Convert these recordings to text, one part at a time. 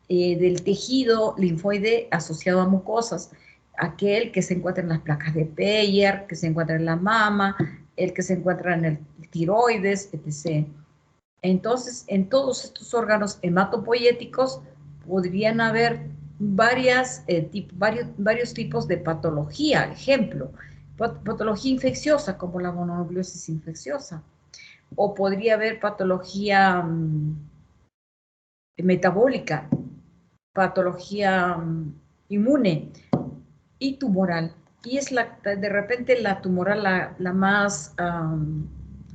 del tejido linfoide asociado a mucosas, aquel que se encuentra en las placas de Peyer, que se encuentra en la mama, el que se encuentra en el tiroides, etc. Entonces, en todos estos órganos hematopoyéticos podrían haber varios tipos de patología. Ejemplo, patología infecciosa, como la mononucleosis infecciosa. O podría haber patología metabólica, patología inmune y tumoral. Y es de repente la tumoral la más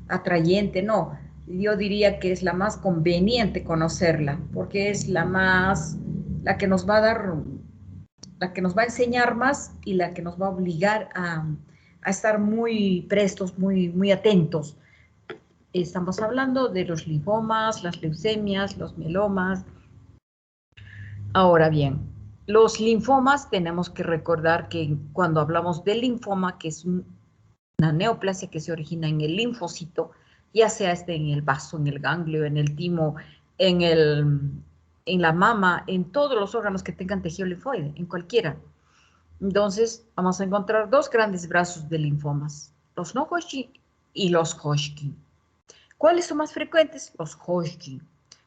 atrayente, no. Yo diría que es la más conveniente conocerla, porque es la que nos va a dar, la que nos va a enseñar más y la que nos va a obligar a estar muy prestos, muy atentos. Estamos hablando de los linfomas, las leucemias, los mielomas. Ahora bien, los linfomas tenemos que recordar que cuando hablamos del linfoma, que es una neoplasia que se origina en el linfocito, ya sea en el vaso, en el ganglio, en el timo, en la mama, en todos los órganos que tengan tejido linfoide, en cualquiera. Entonces, vamos a encontrar dos grandes brazos de linfomas, los no Hodgkin y los Hodgkin. ¿Cuáles son más frecuentes? Los Hodgkin.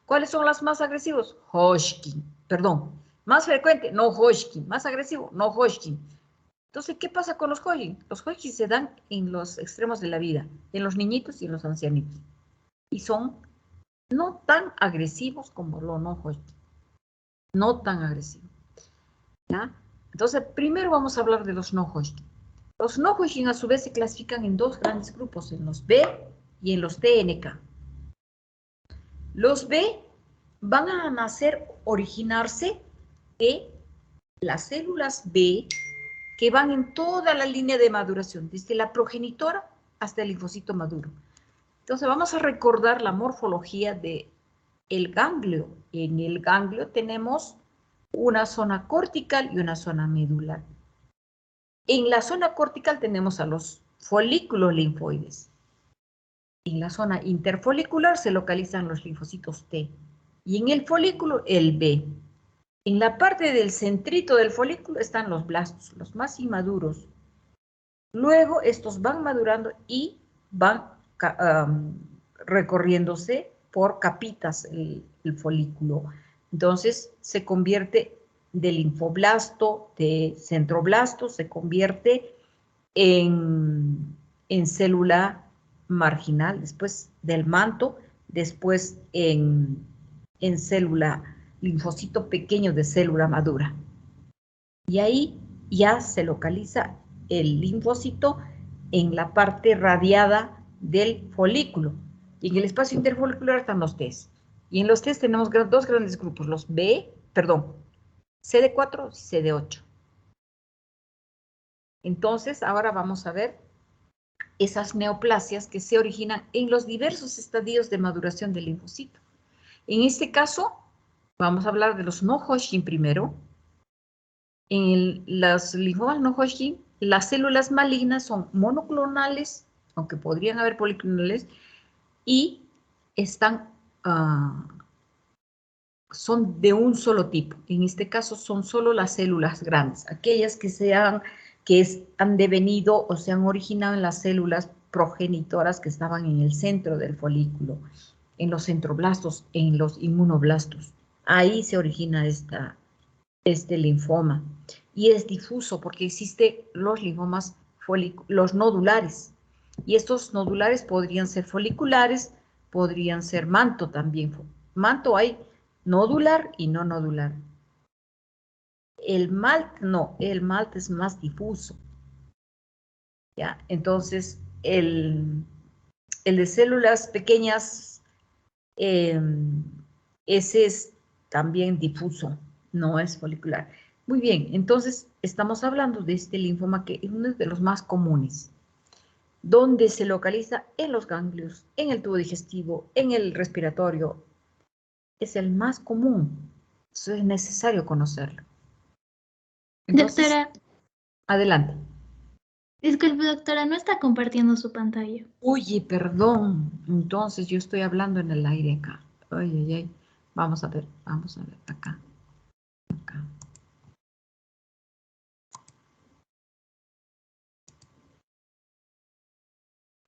¿Cuáles son los más agresivos? Hodgkin. Perdón, más frecuente, no Hodgkin. Más agresivo, no Hodgkin. Entonces, ¿qué pasa con los Hodgkin? Los Hodgkin se dan en los extremos de la vida, en los niñitos y en los ancianitos. Y son no tan agresivos como los no Hodgkin. No tan agresivos. ¿Ya? Entonces, primero vamos a hablar de los no Hodgkin. Los no Hodgkin a su vez se clasifican en dos grandes grupos, en los B y en los TNK. Los B van a originarse de las células B que van en toda la línea de maduración, desde la progenitora hasta el linfocito maduro. Entonces vamos a recordar la morfología del ganglio. En el ganglio tenemos una zona cortical y una zona medular. En la zona cortical tenemos a los folículos linfoides. En la zona interfolicular se localizan los linfocitos T. Y en el folículo, el B. En la parte del centrito del folículo están los blastos, los más inmaduros. Luego estos van madurando y van recorriéndose por capitas el folículo. Entonces se convierte de linfoblasto, de centroblasto, se convierte en célula marginal, después del manto, después en célula, linfocito pequeño de célula madura. Y ahí ya se localiza el linfocito en la parte radiada del folículo. Y en el espacio interfolicular están los Ts. Y en los Ts tenemos dos grandes grupos, los CD4 y CD8. Entonces, ahora vamos a ver esas neoplasias que se originan en los diversos estadios de maduración del linfocito. En este caso, vamos a hablar de los no Hodgkin primero. En las linfomas no Hodgkin, las células malignas son monoclonales, aunque podrían haber policlonales, y son de un solo tipo. En este caso son solo las células grandes, aquellas que han devenido o se han originado en las células progenitoras que estaban en el centro del folículo, en los centroblastos, en los inmunoblastos. Ahí se origina este linfoma. Y es difuso porque existen los linfomas, los nodulares. Y estos nodulares podrían ser foliculares, podrían ser manto también. Manto hay nodular y no nodular. El MALT no, el MALT es más difuso. ¿Ya? Entonces, el de células pequeñas, ese es también difuso, no es folicular. Muy bien, entonces estamos hablando de este linfoma que es uno de los más comunes, donde se localiza en los ganglios, en el tubo digestivo, en el respiratorio. Es el más común, eso es necesario conocerlo. Entonces, doctora, adelante. disculpe, doctora, no está compartiendo su pantalla. Oye, perdón, entonces yo estoy hablando en el aire acá. Ay, ay, ay. Vamos a ver acá. Acá.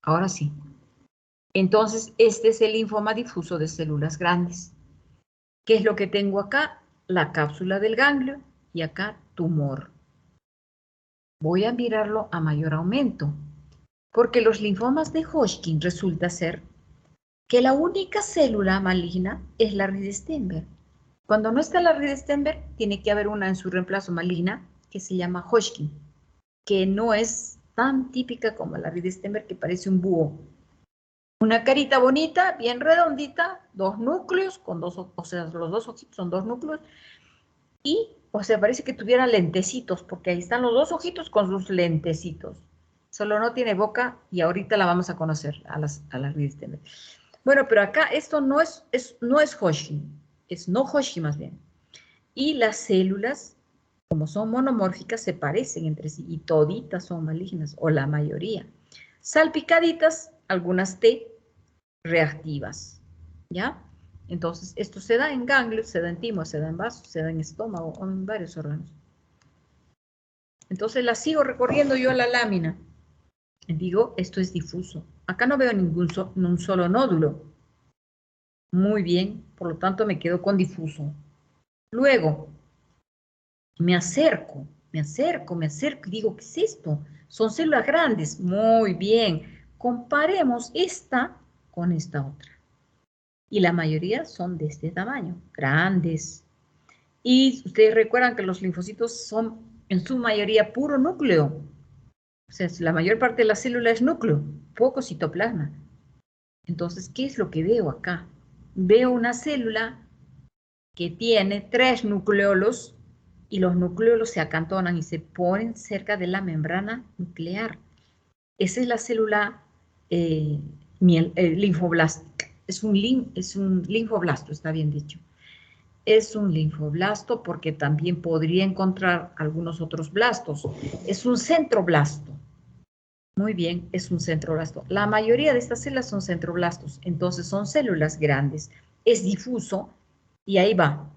Ahora sí. Entonces, este es el linfoma difuso de células grandes. ¿Qué es lo que tengo acá? La cápsula del ganglio y acá tumor. Voy a mirarlo a mayor aumento, porque los linfomas de Hodgkin resulta ser que la única célula maligna es la Rhyd-Steinberg. Cuando no está la Rhyd-Steinberg, tiene que haber una en su reemplazo maligna que se llama Hodgkin, que no es tan típica como la Rhyd-Steinberg, que parece un búho. Una carita bonita, bien redondita, dos núcleos, con dos, o sea, los dos ojitos son dos núcleos, y, o sea, parece que tuviera lentecitos, porque ahí están los dos ojitos con sus lentecitos. Solo no tiene boca, y ahorita la vamos a conocer, a las Rhyd-Steinberg. Bueno, pero acá esto no es Hodgkin, es no Hodgkin más bien. Y las células, como son monomórficas, se parecen entre sí, y toditas son malignas, o la mayoría. Salpicaditas, algunas T, reactivas, ¿ya? Entonces, esto se da en ganglios, se da en timo, se da en vasos, se da en estómago, o en varios órganos. Entonces, la sigo recorriendo yo a la lámina. Digo, esto es difuso. Acá no veo un solo nódulo. Muy bien, por lo tanto, me quedo con difuso. Luego, me acerco y digo, ¿qué es esto? Son células grandes. Muy bien. Comparemos esta con esta otra. Y la mayoría son de este tamaño, grandes. Y ustedes recuerdan que los linfocitos son en su mayoría puro núcleo. O sea, la mayor parte de la célula es núcleo, poco citoplasma. Entonces, ¿qué es lo que veo acá? Veo una célula que tiene 3 nucleolos y los nucleolos se acantonan y se ponen cerca de la membrana nuclear. Esa es la célula linfoblástica. Es un linfoblasto, está bien dicho. Es un linfoblasto porque también podría encontrar algunos otros blastos. Es un centroblasto. Muy bien, es un centroblasto. La mayoría de estas células son centroblastos, entonces son células grandes. Es difuso y ahí va.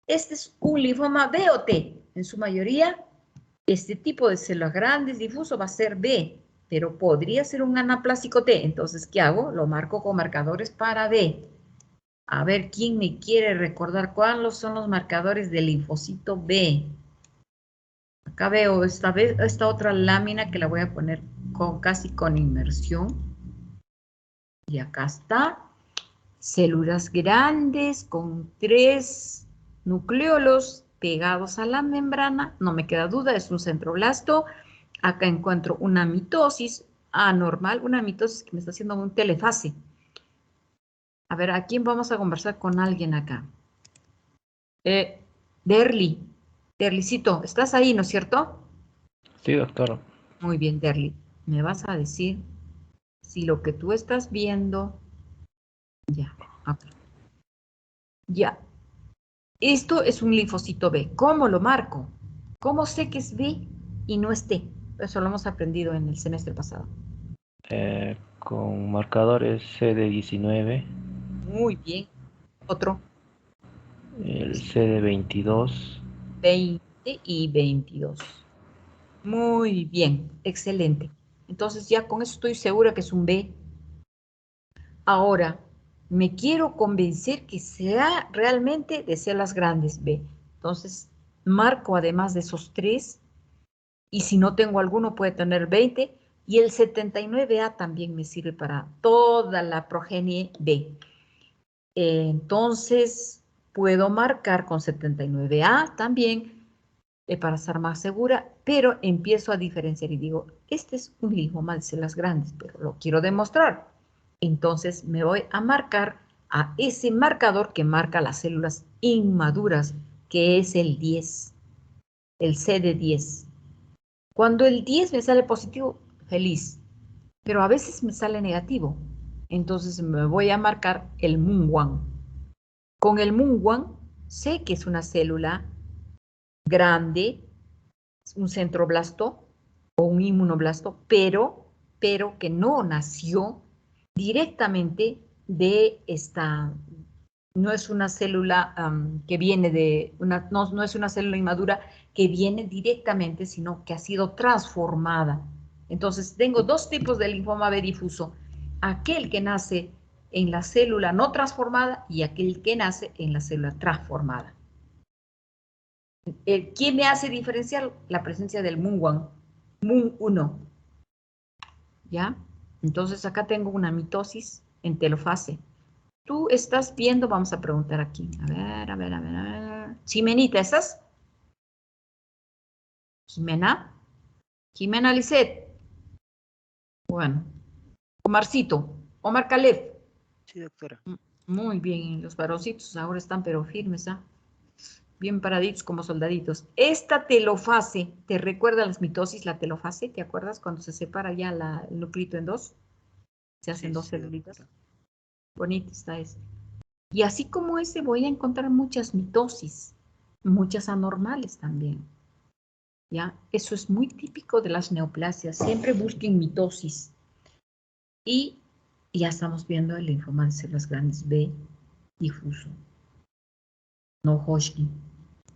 Este es un linfoma B o T. En su mayoría, este tipo de células grandes difuso va a ser B, pero podría ser un anaplásico T. Entonces, ¿qué hago? Lo marco con marcadores para B. A ver, ¿quién me quiere recordar cuáles son los marcadores del linfocito B? Acá veo esta otra lámina que la voy a poner casi con inmersión. Y acá está. Células grandes con 3 nucleolos pegados a la membrana. No me queda duda, es un centroblasto. Acá encuentro una mitosis anormal, una mitosis que me está haciendo un telefase. A ver, ¿a quién vamos a conversar con alguien acá? Derlicito, ¿estás ahí, no es cierto? Sí, doctor. Muy bien, Derli. Me vas a decir si lo que tú estás viendo... Ya, ok. Ya. Esto es un linfocito B. ¿Cómo lo marco? ¿Cómo sé que es B y no es T? Eso lo hemos aprendido en el semestre pasado. Con marcadores CD19, Muy bien. Otro. el CD22. 20 y 22. Muy bien. Excelente. Entonces ya con eso estoy segura que es un B. Ahora, me quiero convencer que sea realmente de células grandes B. Entonces, marco además de esos 3, y si no tengo alguno puede tener 20, y el 79A también me sirve para toda la progenie B. Entonces, puedo marcar con 79A también para estar más segura, pero empiezo a diferenciar y digo, este es un linfoma de células grandes, pero lo quiero demostrar. Entonces me voy a marcar a ese marcador que marca las células inmaduras, que es el 10, el CD10. Cuando el 10 me sale positivo, feliz, pero a veces me sale negativo. Entonces me voy a marcar el MUN1. Con el MUN1 sé que es una célula grande, un centroblasto o un inmunoblasto, pero que no nació directamente de No es una célula que viene de, no es una célula inmadura que viene directamente, sino que ha sido transformada. Entonces, tengo dos tipos de linfoma B difuso. Aquel que nace en la célula no transformada y aquel que nace en la célula transformada. ¿Qué me hace diferenciar? La presencia del MUN1, MUN1. ¿Ya? Entonces, acá tengo una mitosis en telofase. Tú estás viendo, vamos a preguntar aquí. A ver. Ximenita, ¿estás? Jimena. Jimena Lisset. Bueno. Omarcito. Omar Calef. Sí, doctora. Muy bien, los varoncitos ahora están pero firmes, ¿ah? Bien paraditos como soldaditos. Esta telofase, ¿te recuerda las mitosis, la telofase? ¿Te acuerdas cuando se separa ya el nuclito en dos? Se hacen dos celulitas. Doctora. Bonito está este. Y así como ese voy a encontrar muchas mitosis, muchas anormales también. ¿Ya? Eso es muy típico de las neoplasias. Siempre busquen mitosis. Y ya estamos viendo el linfoma de células grandes B difuso. No Hodgkin.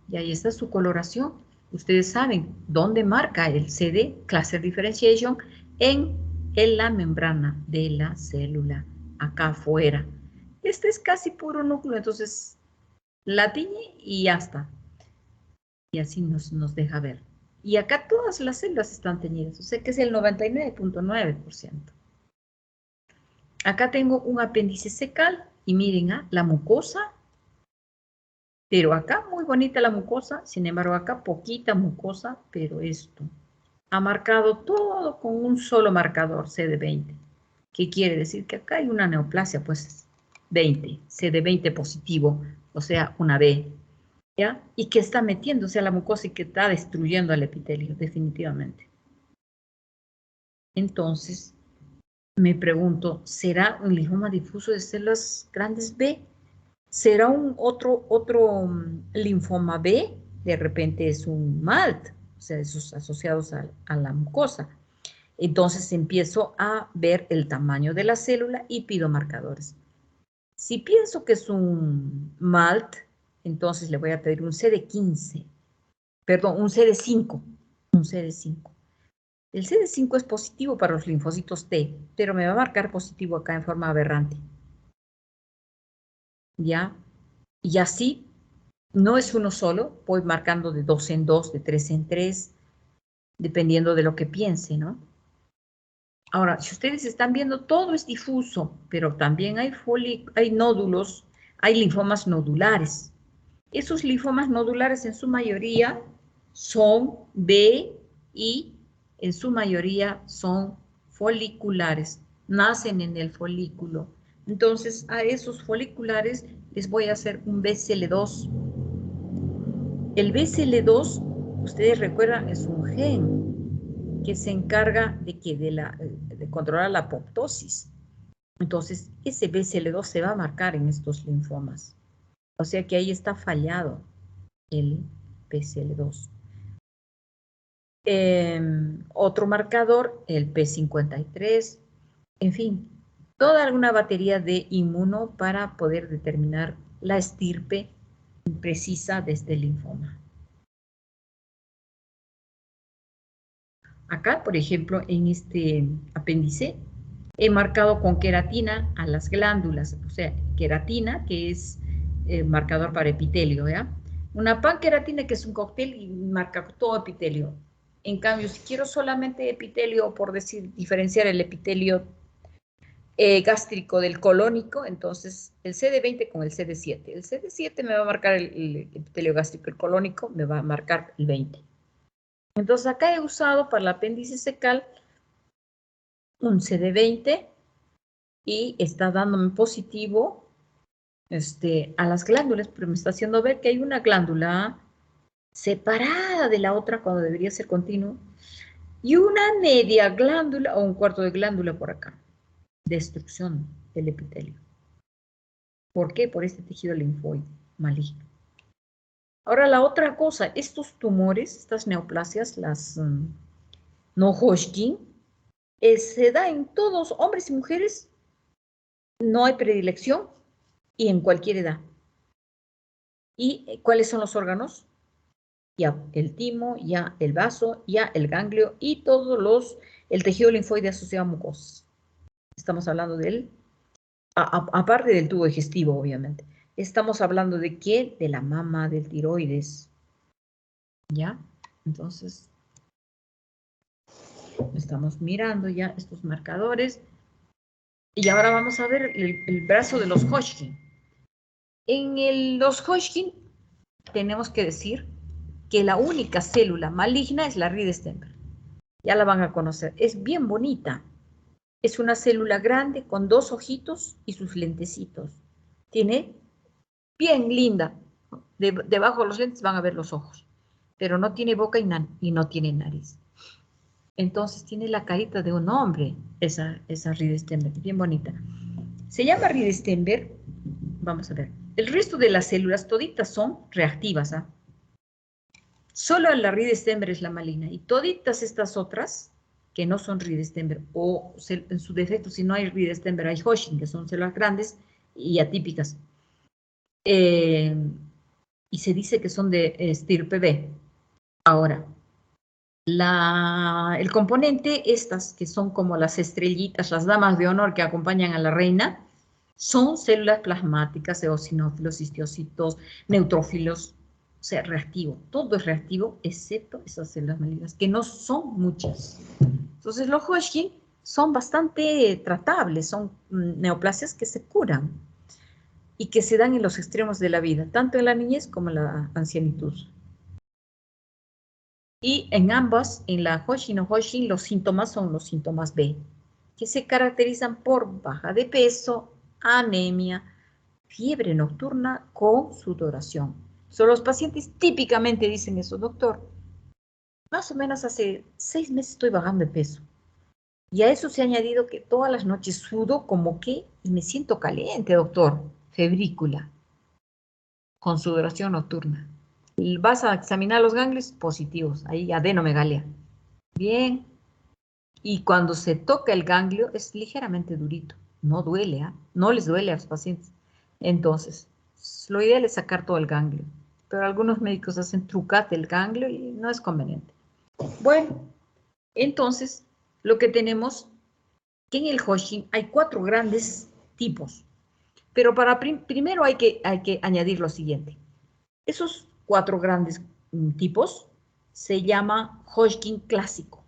Y ahí está su coloración. Ustedes saben dónde marca el CD, Cluster Differentiation, en la membrana de la célula, acá afuera. Este es casi puro núcleo, entonces la tiñe y ya está. Y así nos deja ver. Y acá todas las células están teñidas, o sea que es el 99.9%. Acá tengo un apéndice secal y miren, la mucosa, pero acá muy bonita la mucosa, sin embargo acá poquita mucosa, pero esto ha marcado todo con un solo marcador, CD20. ¿Qué quiere decir? Que acá hay una neoplasia, pues 20, CD20 positivo, o sea, una B. ¿Ya? Y que está metiéndose a la mucosa y que está destruyendo al epitelio, definitivamente. Entonces, me pregunto, ¿será un linfoma difuso de células grandes B? ¿Será un otro linfoma B? De repente es un MALT, o sea, esos asociados a la mucosa. Entonces empiezo a ver el tamaño de la célula y pido marcadores. Si pienso que es un MALT, entonces le voy a pedir un CD15, perdón, un CD5, un CD5. El CD5 es positivo para los linfocitos T, pero me va a marcar positivo acá en forma aberrante. ¿Ya? Y así, no es uno solo, voy marcando de 2 en 2, de 3 en 3, dependiendo de lo que piense, ¿no? Ahora, si ustedes están viendo, todo es difuso, pero también hay nódulos, hay linfomas nodulares. Esos linfomas nodulares en su mayoría son B y en su mayoría son foliculares, nacen en el folículo. Entonces, a esos foliculares les voy a hacer un BCL2. El BCL2, ustedes recuerdan, es un gen que se encarga de controlar la apoptosis. Entonces, ese BCL2 se va a marcar en estos linfomas. O sea que ahí está fallado el BCL2. Otro marcador, el P53. En fin, toda una batería de inmuno para poder determinar la estirpe precisa de este linfoma. Acá, por ejemplo, en este apéndice, he marcado con queratina a las glándulas, o sea, queratina, que es marcador para epitelio, ¿ya? Una panqueratina, que es un cóctel y marca todo epitelio. En cambio, si quiero solamente epitelio, por decir, diferenciar el epitelio gástrico del colónico, entonces el CD20 con el CD7. El CD7 me va a marcar el epitelio gástrico, el colónico me va a marcar el 20. Entonces acá he usado para el apéndice secal un CD20 y está dándome positivo a las glándulas, pero me está haciendo ver que hay una glándula separada de la otra cuando debería ser continuo y una media glándula o un cuarto de glándula por acá. Destrucción del epitelio. ¿Por qué? Por este tejido linfoide maligno. Ahora la otra cosa, estos tumores, estas neoplasias, las no Hodgkin, se da en todos, hombres y mujeres, no hay predilección y en cualquier edad. ¿Y cuáles son los órganos? Ya el timo, ya el vaso, ya el ganglio y el tejido linfoide asociado a mucosas. Estamos hablando del, aparte del tubo digestivo, obviamente. Estamos hablando de qué? De la mama, del tiroides. ¿Ya? Entonces, estamos mirando ya estos marcadores. Y ahora vamos a ver el brazo de los Hodgkin. Los Hodgkin tenemos que decir que la única célula maligna es la Reed-Steinberg. Ya la van a conocer. Es bien bonita. Es una célula grande con 2 ojitos y sus lentecitos. Tiene bien linda. Debajo de los lentes van a ver los ojos. Pero no tiene boca y no tiene nariz. Entonces tiene la carita de un hombre, esa Reed-Steinberg, bien bonita. Se llama Reed-Steinberg. Vamos a ver. El resto de las células toditas son reactivas. ¿Ah? Solo la Reed-Steinberg es la maligna. Y toditas estas otras, que no son Reed-Steinberg, o en su defecto, si no hay Reed-Steinberg, hay Hodgkin, que son células grandes y atípicas. Y se dice que son de estirpe B. Ahora, el componente, estas que son como las estrellitas, las damas de honor que acompañan a la reina, son células plasmáticas, eosinófilos, histiocitos, neutrófilos, o sea, reactivo. Todo es reactivo, excepto esas células malignas, que no son muchas. Entonces, los Hodgkin son bastante tratables, son neoplasias que se curan y que se dan en los extremos de la vida, tanto en la niñez como en la ancianitud. Y en ambas, en la Hodgkin o Hodgkin, los síntomas son los síntomas B, que se caracterizan por baja de peso, anemia, fiebre nocturna con sudoración. Los pacientes típicamente dicen eso, doctor, más o menos hace 6 meses estoy bajando de peso. Y a eso se ha añadido que todas las noches sudo como que y me siento caliente, doctor, febrícula, con sudoración nocturna. Vas a examinar los ganglios positivos, ahí adenomegalia. Bien. Y cuando se toca el ganglio es ligeramente durito. No duele, ¿eh? No les duele a los pacientes. Entonces, lo ideal es sacar todo el ganglio. Pero algunos médicos hacen trucate el ganglio y no es conveniente. Bueno, entonces, lo que tenemos que en el Hodgkin hay 4 grandes tipos. Pero primero hay que añadir lo siguiente. Esos 4 grandes tipos se llama Hodgkin clásico.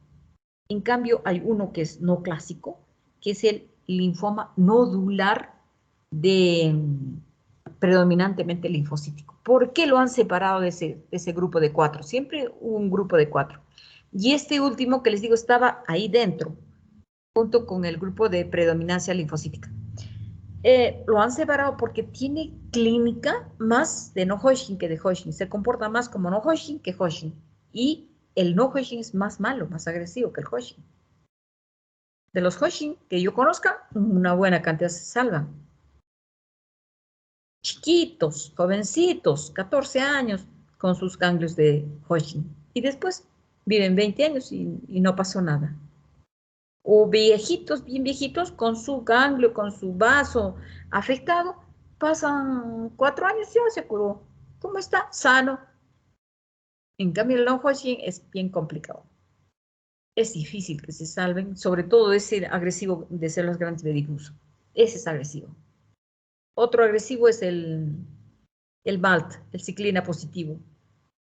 En cambio, hay uno que es no clásico, que es el linfoma nodular predominantemente linfocítico. ¿Por qué lo han separado de ese grupo de 4? Siempre hubo un grupo de 4. Y este último que les digo estaba ahí dentro, junto con el grupo de predominancia linfocítica. Lo han separado porque tiene clínica más de no Hodgkin que de Hodgkin. Se comporta más como no Hodgkin que Hodgkin. Y el no Hodgkin es más malo, más agresivo que el Hodgkin. De los Hodgkin que yo conozca, una buena cantidad se salvan. Chiquitos, jovencitos, 14 años, con sus ganglios de Hodgkin. Y después viven 20 años y no pasó nada. O viejitos, bien viejitos, con su ganglio, con su vaso afectado, pasan 4 años y ya se curó. ¿Cómo está? Sano. En cambio, el no Hodgkin es bien complicado. Es difícil que se salven, sobre todo ese agresivo de células grandes de difuso. Ese es agresivo. Otro agresivo es el MALT, el ciclina positivo.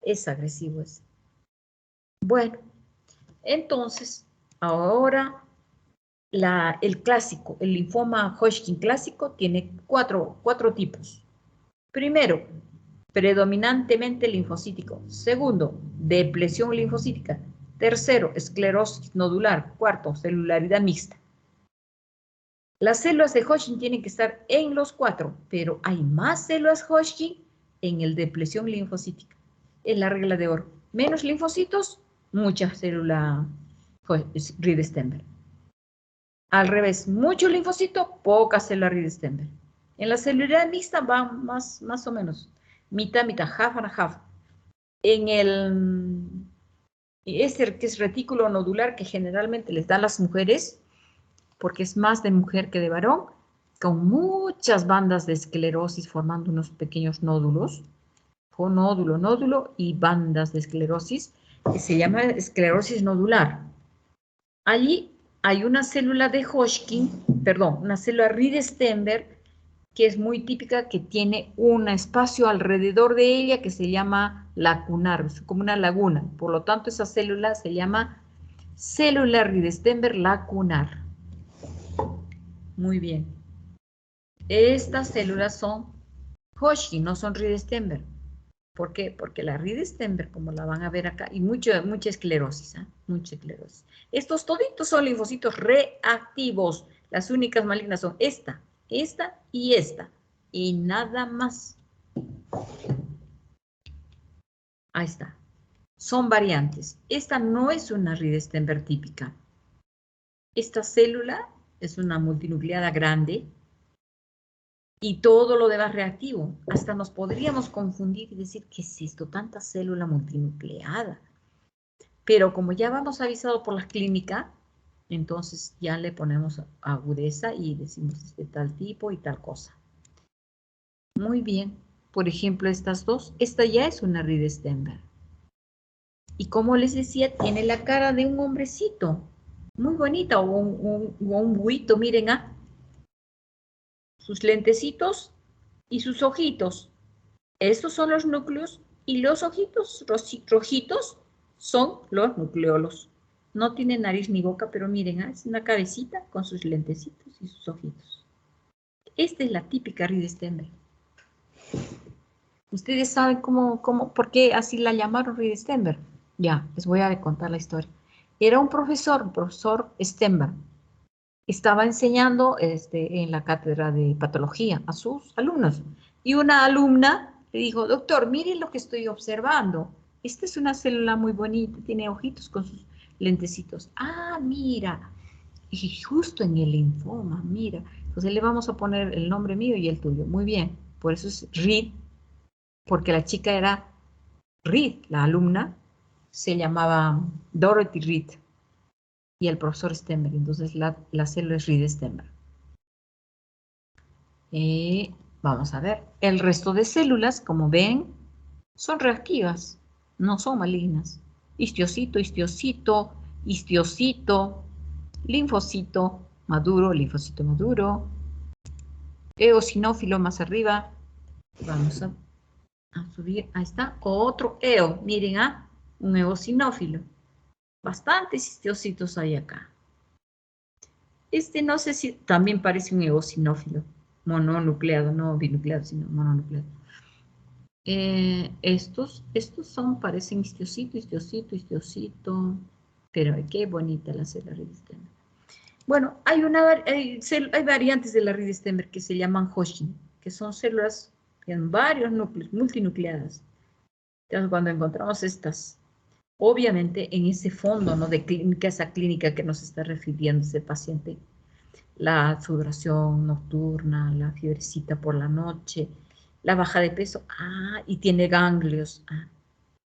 Es agresivo ese. Bueno, entonces, ahora el clásico, el linfoma Hodgkin clásico tiene cuatro tipos. Primero, predominantemente linfocítico. Segundo, depresión linfocítica. Tercero, esclerosis nodular. Cuarto, celularidad mixta. Las células de Hodgkin tienen que estar en los 4, pero hay más células Hodgkin en el depresión linfocítica. Es la regla de oro. Menos linfocitos, mucha célula Reed-Steinberg. Al revés, mucho linfocito, poca célula Reed-Steinberg. En la celularidad mixta va más o menos, mitad, half and half. En este que es retículo nodular que generalmente les dan las mujeres, porque es más de mujer que de varón, con muchas bandas de esclerosis formando unos pequeños nódulos. Nódulo, nódulo y bandas de esclerosis, que se llama esclerosis nodular. Allí hay una célula de Hodgkin, perdón, una célula Reed-Steinberg, que es muy típica, que tiene un espacio alrededor de ella que se llama lacunar, es como una laguna. Por lo tanto, esa célula se llama célula Reed-Steinberg lacunar. Muy bien. Estas células son Hodgkin, no son Reed-Steinberg. ¿Por qué? Porque la Reed-Steinberg, como la van a ver acá, y mucha esclerosis, ¿eh? Mucha esclerosis. Estos toditos son linfocitos reactivos. Las únicas malignas son esta y esta. Y nada más. Ahí está. Son variantes. Esta no es una Reed-Steinberg típica. Esta célula es una multinucleada grande y todo lo demás reactivo. Hasta nos podríamos confundir y decir, ¿qué es esto? Tanta célula multinucleada. Pero como ya vamos avisado por la clínica, entonces ya le ponemos agudeza y decimos de tal tipo y tal cosa. Muy bien. Por ejemplo, estas dos. Esta ya es una Reed-Steinberg. Y como les decía, tiene la cara de un hombrecito. Muy bonita. O un buito, miren, sus lentecitos y sus ojitos. Estos son los núcleos y los ojitos rojitos son los nucleolos. No tiene nariz ni boca, pero miren, es una cabecita con sus lentecitos y sus ojitos. Esta es la típica Reed-Steinberg. ¿Ustedes saben por qué así la llamaron Reed-Steinberg? Ya, les voy a contar la historia. Era un profesor Steinberg. Estaba enseñando en la cátedra de patología a sus alumnos. Y una alumna le dijo, doctor, miren lo que estoy observando. Esta es una célula muy bonita, tiene ojitos con sus lentecitos. Ah, mira, y justo en el linfoma, mira. Entonces le vamos a poner el nombre mío y el tuyo. Muy bien, por eso es Reed, porque la chica era Reed, la alumna, se llamaba Dorothy Reed y el profesor Steinberg. Entonces la célula es Reed-Steinberg. Vamos a ver. El resto de células, como ven, son reactivas, no son malignas. Histiocito, histiocito, histiocito, linfocito maduro, eosinófilo más arriba. Vamos a subir. Ahí está. Otro eo. Miren, un eosinófilo. Bastantes histiocitos hay acá. No sé si también parece un eosinófilo. Mononucleado, no binucleado, sino mononucleado. Estos parecen histiocito, pero qué bonita la célula Reed-Steinberg. Bueno, hay variantes de la Reed-Steinberg que se llaman Hodgkin, que son células en varios núcleos, multinucleadas. Entonces, cuando encontramos estas, obviamente en ese fondo, ¿no?, de clínica, esa clínica que nos está refiriendo ese paciente, la sudoración nocturna, la fiebrecita por la noche, la baja de peso, y tiene ganglios,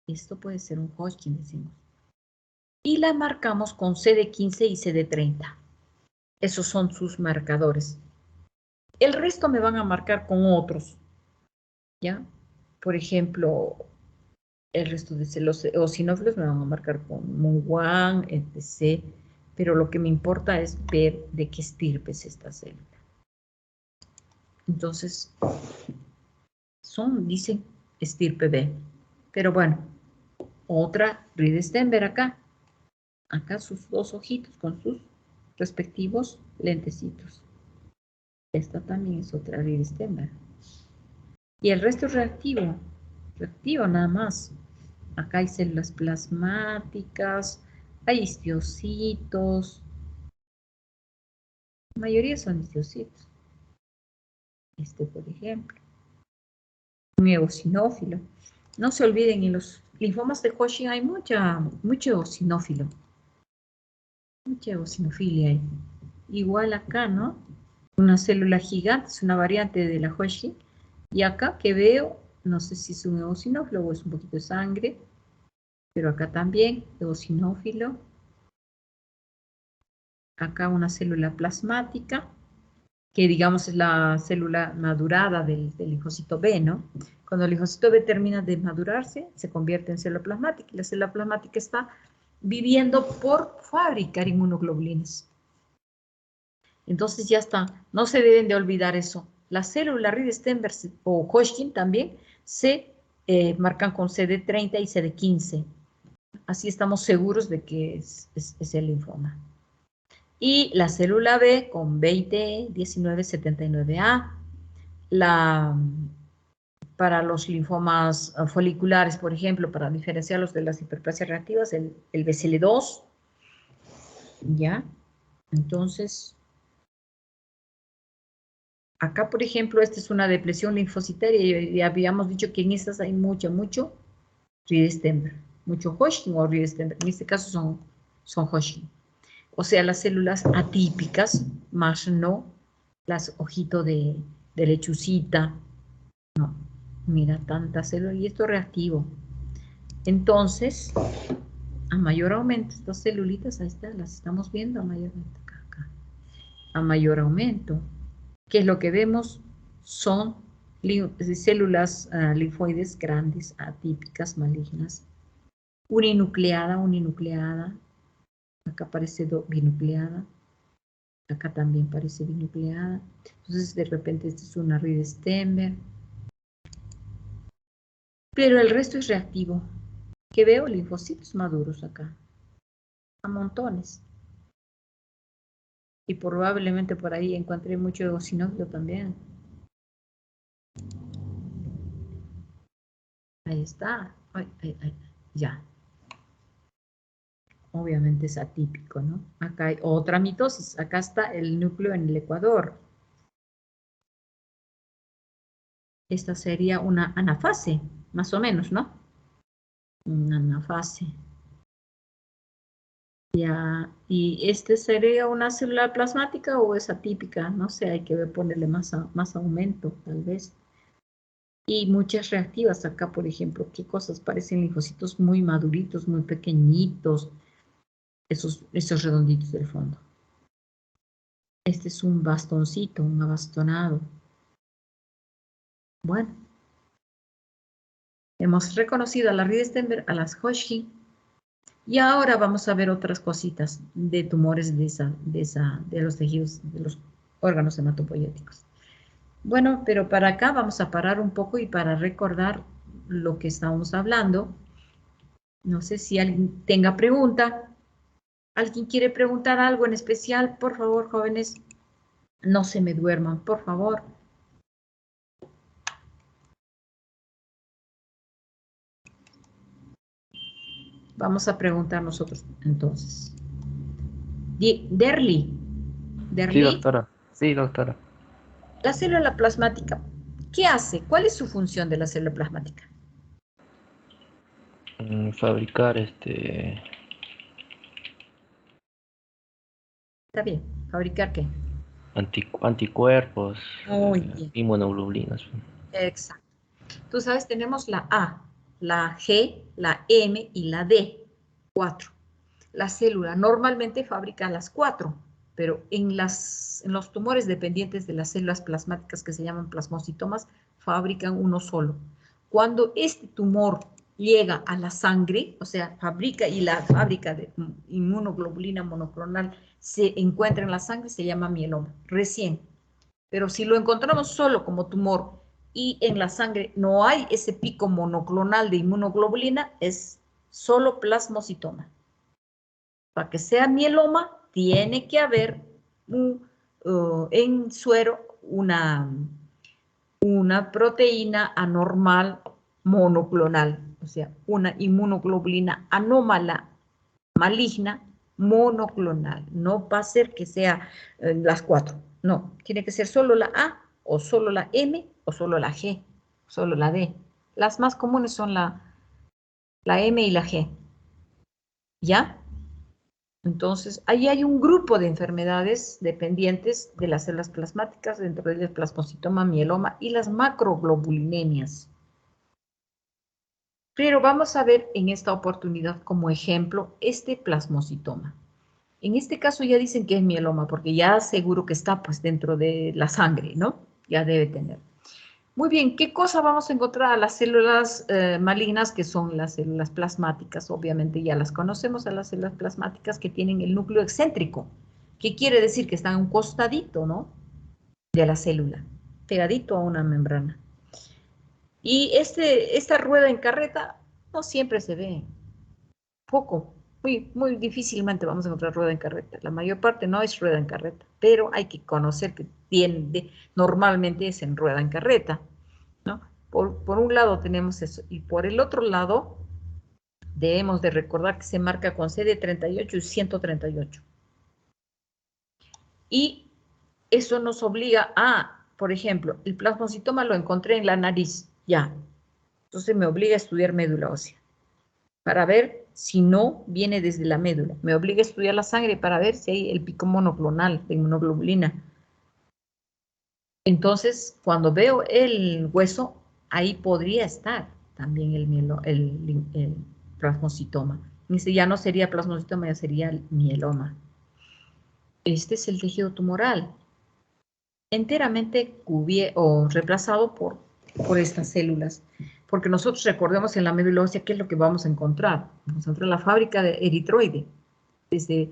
esto puede ser un Hodgkin, decimos. Y la marcamos con CD15 y CD30. Esos son sus marcadores. El resto me van a marcar con otros, ¿ya? Por ejemplo, el resto de los eosinófilos me van a marcar con MUN1, etc. Pero lo que me importa es ver de qué estirpe es esta célula. Entonces, dicen estirpe B. Pero bueno, otra Reed-Steinberg acá. Acá sus dos ojitos con sus respectivos lentecitos. Esta también es otra Reed-Steinberg. Y el resto es reactivo nada más. Acá hay células plasmáticas, hay histiocitos. La mayoría son histiocitos. Por ejemplo. Un eosinófilo. No se olviden, en los linfomas de Hodgkin hay mucho eosinófilo. Mucha eosinofilia hay. Igual acá, ¿no? Una célula gigante, es una variante de la Hodgkin. Y acá que veo, no sé si es un eosinófilo o es un poquito de sangre, pero acá también, eosinófilo. Acá una célula plasmática, que digamos es la célula madurada del linfocito B, ¿no? Cuando el linfocito B termina de madurarse, se convierte en célula plasmática y la célula plasmática está viviendo por fabricar inmunoglobulinas. Entonces ya está, no se deben de olvidar eso. Las células Reed-Steinberg o Hodgkin también se marcan con CD30 y CD15. Así estamos seguros de que es el linfoma. Y la célula B con 20-19-79A. Para los linfomas foliculares, por ejemplo, para diferenciarlos de las hiperplasias reactivas, el BCL2. ¿Ya? Entonces, acá, por ejemplo, esta es una depresión linfocitaria y habíamos dicho que en estas hay mucho Reed-Steinberg, mucho Hodgkin o Reed-Steinberg. En este caso son Hodgkin. O sea, las células atípicas, más no las hojitos de lechucita. No, mira, tantas células y esto es reactivo. Entonces, a mayor aumento, estas celulitas, ahí están, las estamos viendo a mayor aumento. Acá. A mayor aumento. ¿Qué es lo que vemos? Son células linfoides grandes, atípicas, malignas, uninucleada. Acá aparece binucleada. Acá también parece binucleada. Entonces, de repente, esta es una Reed-Steinberg. Pero el resto es reactivo. ¿Qué veo? Linfocitos maduros acá. A montones. Y probablemente por ahí encontré mucho eosinófilo también. Ahí está. Ya. Obviamente es atípico, ¿no? Acá hay otra mitosis. Acá está el núcleo en el ecuador. Esta sería una anafase, más o menos, ¿no? Una anafase. Ya. ¿Y este sería una célula plasmática o es atípica? No sé, hay que ponerle más aumento, tal vez. Y muchas reactivas acá, por ejemplo, ¿qué cosas? Parecen linfocitos muy maduritos, muy pequeñitos, esos redonditos del fondo. Este es un bastoncito, un abastonado. Bueno, hemos reconocido a la Reed-Steinberg, a las Hodgkin, y ahora vamos a ver otras cositas de tumores de los tejidos, de los órganos hematopoyéticos. Bueno, pero para acá vamos a parar un poco y para recordar lo que estábamos hablando. No sé si alguien tenga pregunta. ¿Alguien quiere preguntar algo en especial? Por favor, jóvenes, no se me duerman, por favor. Vamos a preguntar nosotros, entonces. Derly. Sí, doctora. Sí, doctora. La célula plasmática, ¿qué hace? ¿Cuál es su función de la célula plasmática? Fabricar Está bien. ¿Fabricar qué? anticuerpos, Muy bien. inmunoglobulinas. Exacto. Tú sabes, tenemos la A, la G, la M y la D. 4. La célula normalmente fabrica las 4, pero en los tumores dependientes de las células plasmáticas que se llaman plasmocitomas, fabrican uno solo. Cuando este tumor llega a la sangre, o sea, fabrica y la fábrica de inmunoglobulina monoclonal se encuentra en la sangre, se llama mieloma, recién. Pero si lo encontramos solo como tumor y en la sangre no hay ese pico monoclonal de inmunoglobulina, es solo plasmocitoma. Para que sea mieloma, tiene que haber en suero una proteína anormal monoclonal, o sea, una inmunoglobulina anómala, maligna, monoclonal. No va a ser que sea las 4, no, tiene que ser solo la A, o solo la M, o solo la G, solo la D. Las más comunes son la M y la G. ¿Ya? Entonces, ahí hay un grupo de enfermedades dependientes de las células plasmáticas, dentro de ellas plasmocitoma, mieloma y las macroglobulinemias. Pero vamos a ver en esta oportunidad como ejemplo este plasmocitoma. En este caso ya dicen que es mieloma, porque ya seguro que está pues dentro de la sangre, ¿no? Ya debe tener. Muy bien, ¿qué cosa vamos a encontrar a las células malignas, que son las células plasmáticas? Obviamente ya las conocemos, a las células plasmáticas que tienen el núcleo excéntrico. ¿Qué quiere decir? Que están a un costadito, ¿no? De la célula, pegadito a una membrana. Y esta rueda en carreta no siempre se ve, poco, muy difícilmente vamos a encontrar rueda en carreta. La mayor parte no es rueda en carreta, pero hay que conocer que normalmente es en rueda en carreta, ¿no? Por un lado tenemos eso, y por el otro lado debemos de recordar que se marca con CD38 y 138. Y eso nos obliga a, por ejemplo, el plasmocitoma lo encontré en la nariz, ya. Entonces me obliga a estudiar médula ósea, para ver si no viene desde la médula. Me obliga a estudiar la sangre para ver si hay el pico monoclonal de inmunoglobulina. Entonces, cuando veo el hueso, ahí podría estar también el plasmocitoma. Dice, ya no sería plasmocitoma, ya sería el mieloma. Este es el tejido tumoral, enteramente reemplazado por estas células. Porque nosotros recordemos en la médula ósea qué es lo que vamos a encontrar. Vamos a encontrar la fábrica de eritroide, desde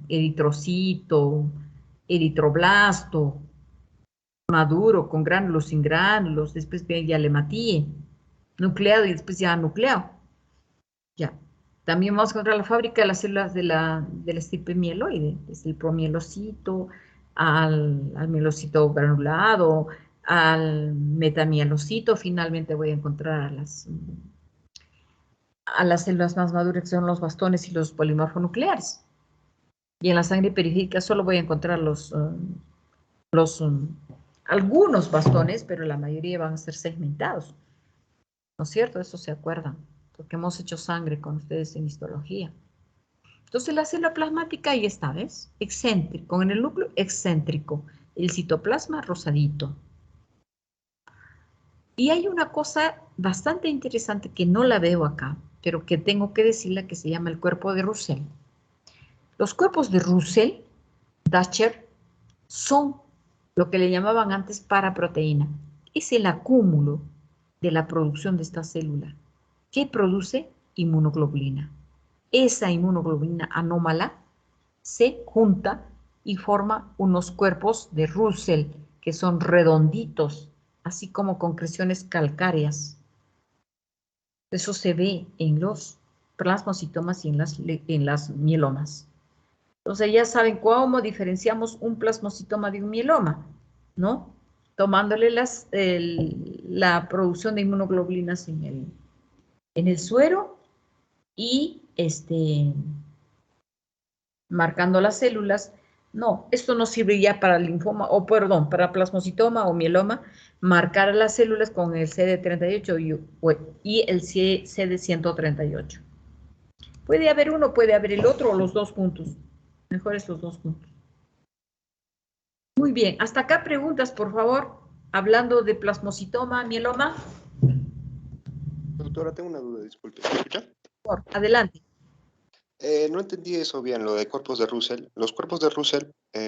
eritrocito, eritroblasto, maduro, con gránulos, sin gránulos, después ya lematíe, nucleado y después ya nucleado. Ya. También vamos a encontrar la fábrica de las células de la estirpe mieloide, desde el promielocito, al mielocito granulado, al metamielocito. Finalmente voy a encontrar a las células más maduras, que son los bastones y los polimorfonucleares. Y en la sangre periférica solo voy a encontrar algunos bastones, pero la mayoría van a ser segmentados. ¿No es cierto? Eso se acuerdan, porque hemos hecho sangre con ustedes en histología. Entonces la célula plasmática ahí está, ¿ves? Excéntrico, en el núcleo excéntrico, el citoplasma rosadito. Y hay una cosa bastante interesante que no la veo acá, pero que tengo que decirla, que se llama el cuerpo de Russell. Los cuerpos de Russell, Dacher, son lo que le llamaban antes paraproteína. Es el acúmulo de la producción de esta célula, que produce inmunoglobulina. Esa inmunoglobulina anómala se junta y forma unos cuerpos de Russell, que son redonditos, así como concreciones calcáreas. Eso se ve en los plasmocitomas y en las mielomas. Entonces ya saben cómo diferenciamos un plasmocitoma de un mieloma, ¿no? Tomándole la producción de inmunoglobulinas en el suero y marcando las células. No, esto no sirve ya para linfoma, para plasmocitoma o mieloma, marcar las células con el CD38 y el CD138. Puede haber uno, puede haber el otro o los dos juntos. Mejor estos dos juntos. Muy bien, hasta acá preguntas, por favor, hablando de plasmocitoma, mieloma. Doctora, tengo una duda, disculpe. ¿Me escucha? Por, adelante. No entendí eso bien, lo de cuerpos de Russell. ¿Los cuerpos de Russell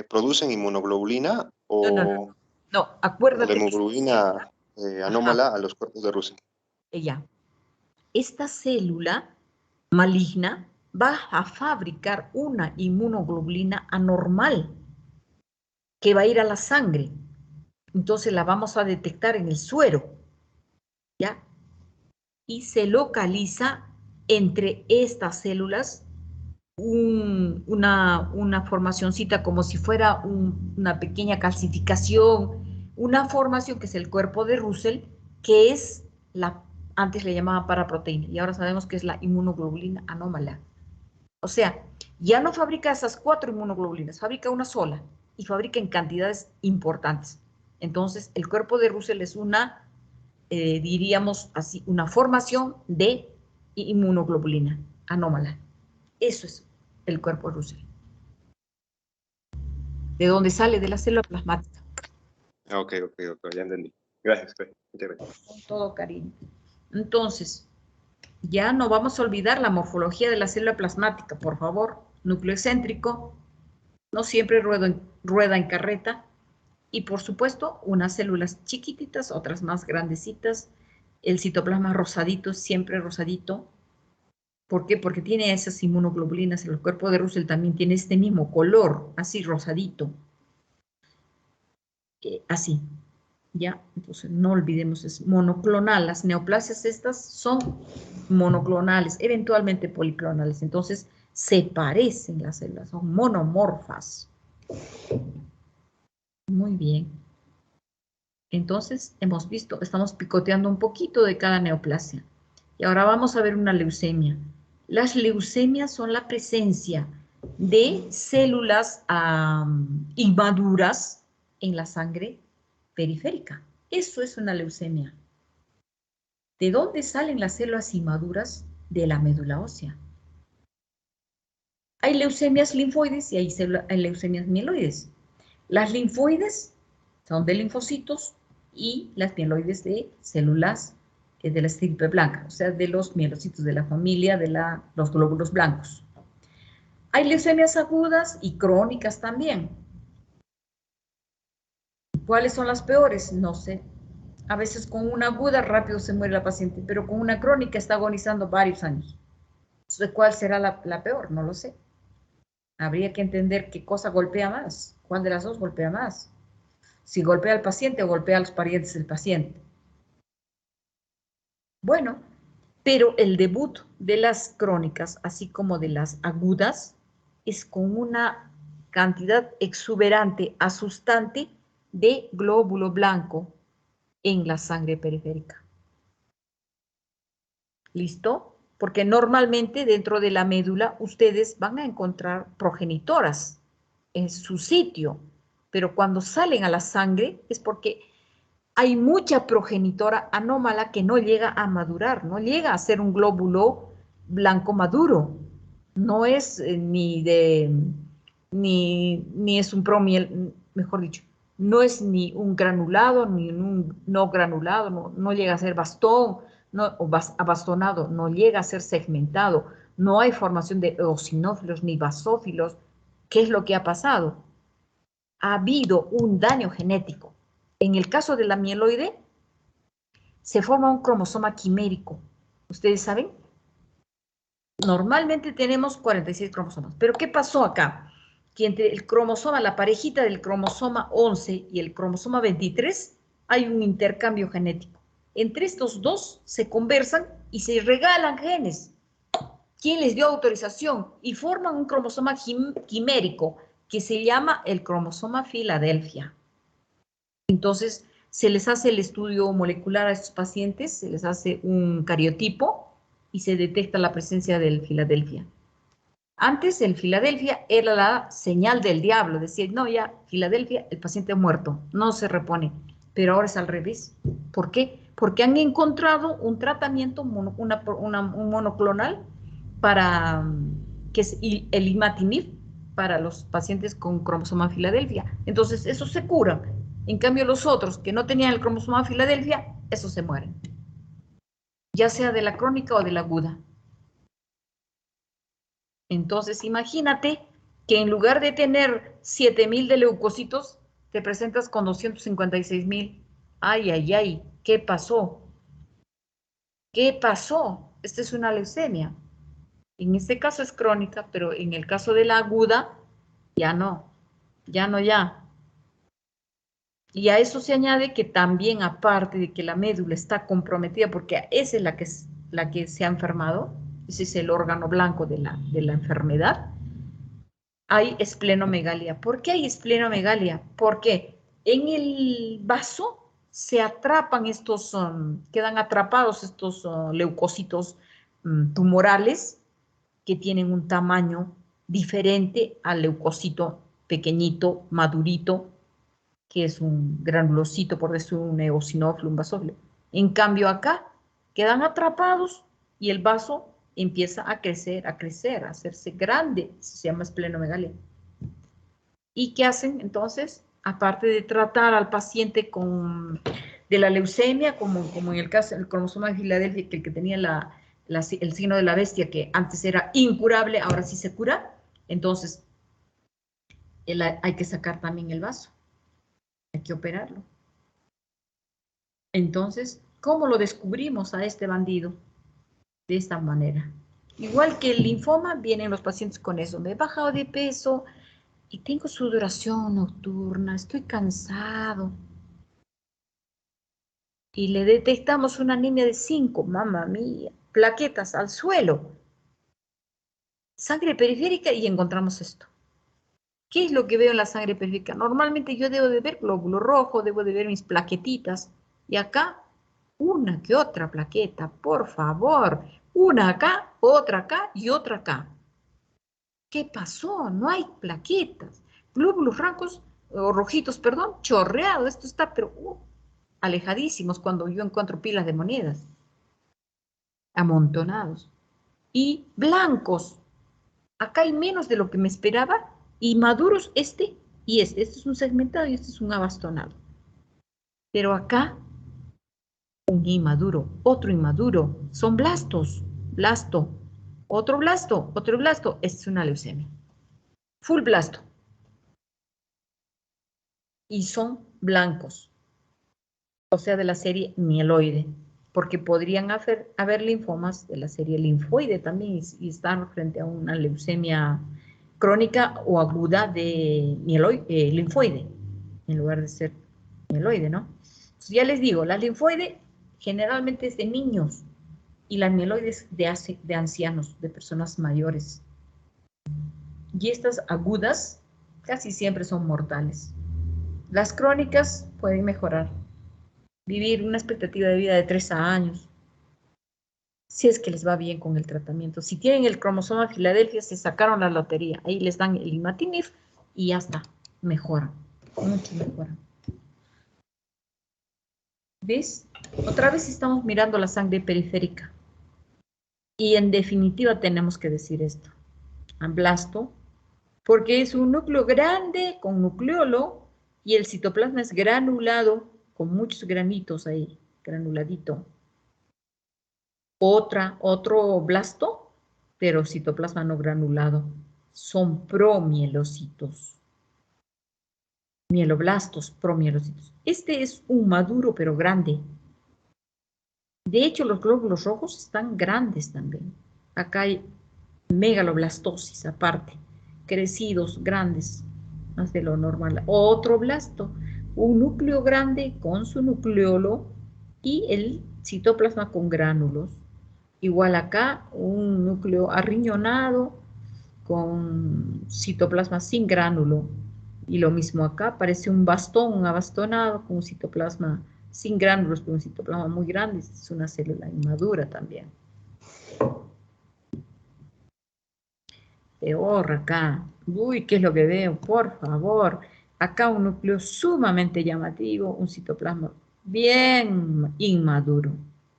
producen inmunoglobulina o no, acuérdate. la hemoglobina anómala a los cuerpos de Russell? Ya. Esta célula maligna va a fabricar una inmunoglobulina anormal que va a ir a la sangre. Entonces la vamos a detectar en el suero, ¿ya? Y se localiza entre estas células una formacioncita como si fuera una pequeña calcificación, una formación que es el cuerpo de Russell, que es antes le llamaban paraproteína, y ahora sabemos que es la inmunoglobulina anómala. O sea, ya no fabrica esas 4 inmunoglobulinas, fabrica una sola, y fabrica en cantidades importantes. Entonces, el cuerpo de Russell es diríamos así, una formación de inmunoglobulina anómala. Eso es el cuerpo de Russell. ¿De dónde sale? De la célula plasmática. Ok, ya entendí. Gracias, muchas gracias. Con todo cariño. Entonces, ya no vamos a olvidar la morfología de la célula plasmática, por favor. Núcleo excéntrico, no siempre rueda en carreta, y por supuesto unas células chiquititas, otras más grandecitas. El citoplasma rosadito, siempre rosadito. ¿Por qué? Porque tiene esas inmunoglobulinas. El cuerpo de Russell también tiene este mismo color, así rosadito. Así, ¿ya? Entonces no olvidemos, es monoclonal. Las neoplasias estas son monoclonales, eventualmente policlonales. Entonces se parecen las células, son monomorfas. Muy bien. Entonces hemos visto, estamos picoteando un poquito de cada neoplasia. Y ahora vamos a ver una leucemia. Las leucemias son la presencia de células inmaduras en la sangre periférica. Eso es una leucemia. ¿De dónde salen las células inmaduras? De la médula ósea. Hay leucemias linfoides y hay leucemias mieloides. Las linfoides son de linfocitos y las mieloides de células de la estirpe blanca, o sea, de los mielocitos de la familia de los glóbulos blancos. Hay leucemias agudas y crónicas también. ¿Cuáles son las peores? No sé. A veces con una aguda rápido se muere la paciente, pero con una crónica está agonizando varios años. Entonces, ¿cuál será la peor? No lo sé. Habría que entender qué cosa golpea más, cuál de las dos golpea más. Si golpea al paciente o golpea a los parientes del paciente. Bueno, pero el debut de las crónicas, así como de las agudas, es con una cantidad exuberante, asustante de glóbulo blanco en la sangre periférica. ¿Listo? Porque normalmente dentro de la médula ustedes van a encontrar progenitoras en su sitio, pero cuando salen a la sangre es porque hay mucha progenitora anómala que no llega a madurar, no llega a ser un glóbulo blanco maduro. No es ni es un promiel, mejor dicho, no es ni un granulado, ni un no granulado, no llega a ser bastón, o abastonado, no llega a ser segmentado, no hay formación de eosinófilos ni basófilos. ¿Qué es lo que ha pasado? Ha habido un daño genético. En el caso de la mieloide, se forma un cromosoma quimérico. ¿Ustedes saben? Normalmente tenemos 46 cromosomas. ¿Pero qué pasó acá? Que entre el cromosoma, la parejita del cromosoma 11 y el cromosoma 23, hay un intercambio genético. Entre estos dos se conversan y se regalan genes. ¿Quién les dio autorización? Y forman un cromosoma quimérico que se llama el cromosoma Filadelfia. Entonces, se les hace el estudio molecular a estos pacientes, se les hace un cariotipo y se detecta la presencia del Filadelfia. Antes, el Filadelfia era la señal del diablo. Decía, no, ya, Filadelfia, el paciente ha muerto, no se repone. Pero ahora es al revés. ¿Por qué? Porque han encontrado un tratamiento, un monoclonal para, que es el imatinib, para los pacientes con cromosoma Filadelfia. Entonces, esos se curan. En cambio, los otros que no tenían el cromosoma Filadelfia, esos se mueren. Ya sea de la crónica o de la aguda. Entonces, imagínate que en lugar de tener 7,000 de leucocitos, te presentas con 256,000. Ay, ay, ay, ¿qué pasó? ¿Qué pasó? Esta es una leucemia. En este caso es crónica, pero en el caso de la aguda, ya no. Y a eso se añade que también, aparte de que la médula está comprometida, porque esa es la que se ha enfermado, ese es el órgano blanco de la enfermedad, hay esplenomegalia. ¿Por qué hay esplenomegalia? Porque en el vaso se atrapan quedan atrapados estos leucocitos tumorales que tienen un tamaño diferente al leucocito pequeñito, madurito, que es un granulocito, por decir un eosinófilo, un basófilo. En cambio acá quedan atrapados y el vaso empieza a crecer, a hacerse grande. Se llama esplenomegalia. ¿Y qué hacen entonces? Aparte de tratar al paciente de la leucemia, como en el caso del cromosoma de Filadelfia, que el que tenía el signo de la bestia, que antes era incurable, ahora sí se cura, entonces hay que sacar también el vaso. Hay que operarlo. Entonces, ¿cómo lo descubrimos a este bandido? De esta manera. Igual que el linfoma, vienen los pacientes con eso. Me he bajado de peso y tengo sudoración nocturna, estoy cansado. Y le detectamos una anemia de 5, mamá mía, plaquetas al suelo, sangre periférica y encontramos esto. ¿Qué es lo que veo en la sangre periférica? Normalmente yo debo de ver glóbulo rojo, debo de ver mis plaquetitas. Y acá, una que otra plaqueta, por favor. Una acá, otra acá y otra acá. ¿Qué pasó? No hay plaquetas. Glóbulos blancos, o rojitos, perdón, chorreado. Esto está, pero alejadísimos cuando yo encuentro pilas de monedas. Amontonados. Y blancos. Acá hay menos de lo que me esperaba. Y maduros este y este. Este es un segmentado y este es un abastonado. Pero acá, un inmaduro, otro inmaduro. Son blastos. Blasto. Otro blasto, otro blasto. Esta es una leucemia. Full blasto. Y son blancos, o sea, de la serie mieloide, porque podrían haber linfomas de la serie linfoide también y estar frente a una leucemia crónica o aguda de linfoide, en lugar de ser mieloide, ¿no? Entonces, ya les digo, la linfoide generalmente es de niños y la mieloide es de ancianos, de personas mayores. Y estas agudas casi siempre son mortales. Las crónicas pueden mejorar. Vivir una expectativa de vida de 3 años, si es que les va bien con el tratamiento. Si tienen el cromosoma Filadelfia, se sacaron la lotería. Ahí les dan el imatinib y ya está, mejoran, mucho mejoran. ¿Ves? Otra vez estamos mirando la sangre periférica. Y en definitiva tenemos que decir esto. Amblasto, porque es un núcleo grande con nucleolo y el citoplasma es granulado con muchos granitos ahí, granuladito. Otro blasto, pero citoplasma no granulado. Son promielocitos. Mieloblastos, promielocitos. Este es un maduro, pero grande. De hecho, los glóbulos rojos están grandes también. Acá hay megaloblastosis aparte. Crecidos, grandes, más de lo normal. Otro blasto, un núcleo grande con su nucleolo y el citoplasma con gránulos. Igual acá, un núcleo arriñonado con citoplasma sin gránulo. Y lo mismo acá, parece un bastón, un abastonado con un citoplasma sin gránulos, pero un citoplasma muy grande. Es una célula inmadura también. Peor acá. Uy, ¿qué es lo que veo? Por favor. Acá un núcleo sumamente llamativo, un citoplasma bien inmaduro.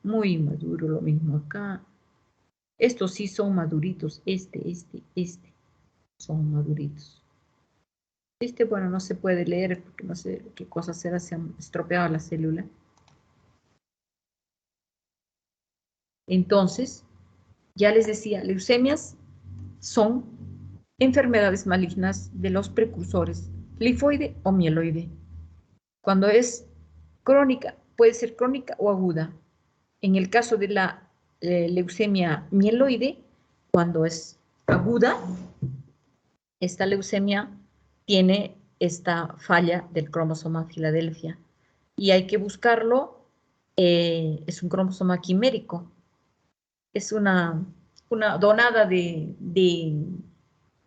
Muy inmaduro, lo mismo acá. Estos sí son maduritos. Este. Son maduritos. Bueno, no se puede leer porque no sé qué cosas será, se han estropeado la célula. Entonces, ya les decía, leucemias son enfermedades malignas de los precursores, linfoide o mieloide. Cuando es crónica, puede ser crónica o aguda. En el caso de la leucemia mieloide, cuando es aguda, esta leucemia tiene esta falla del cromosoma Filadelfia y hay que buscarlo, es un cromosoma quimérico, es una donada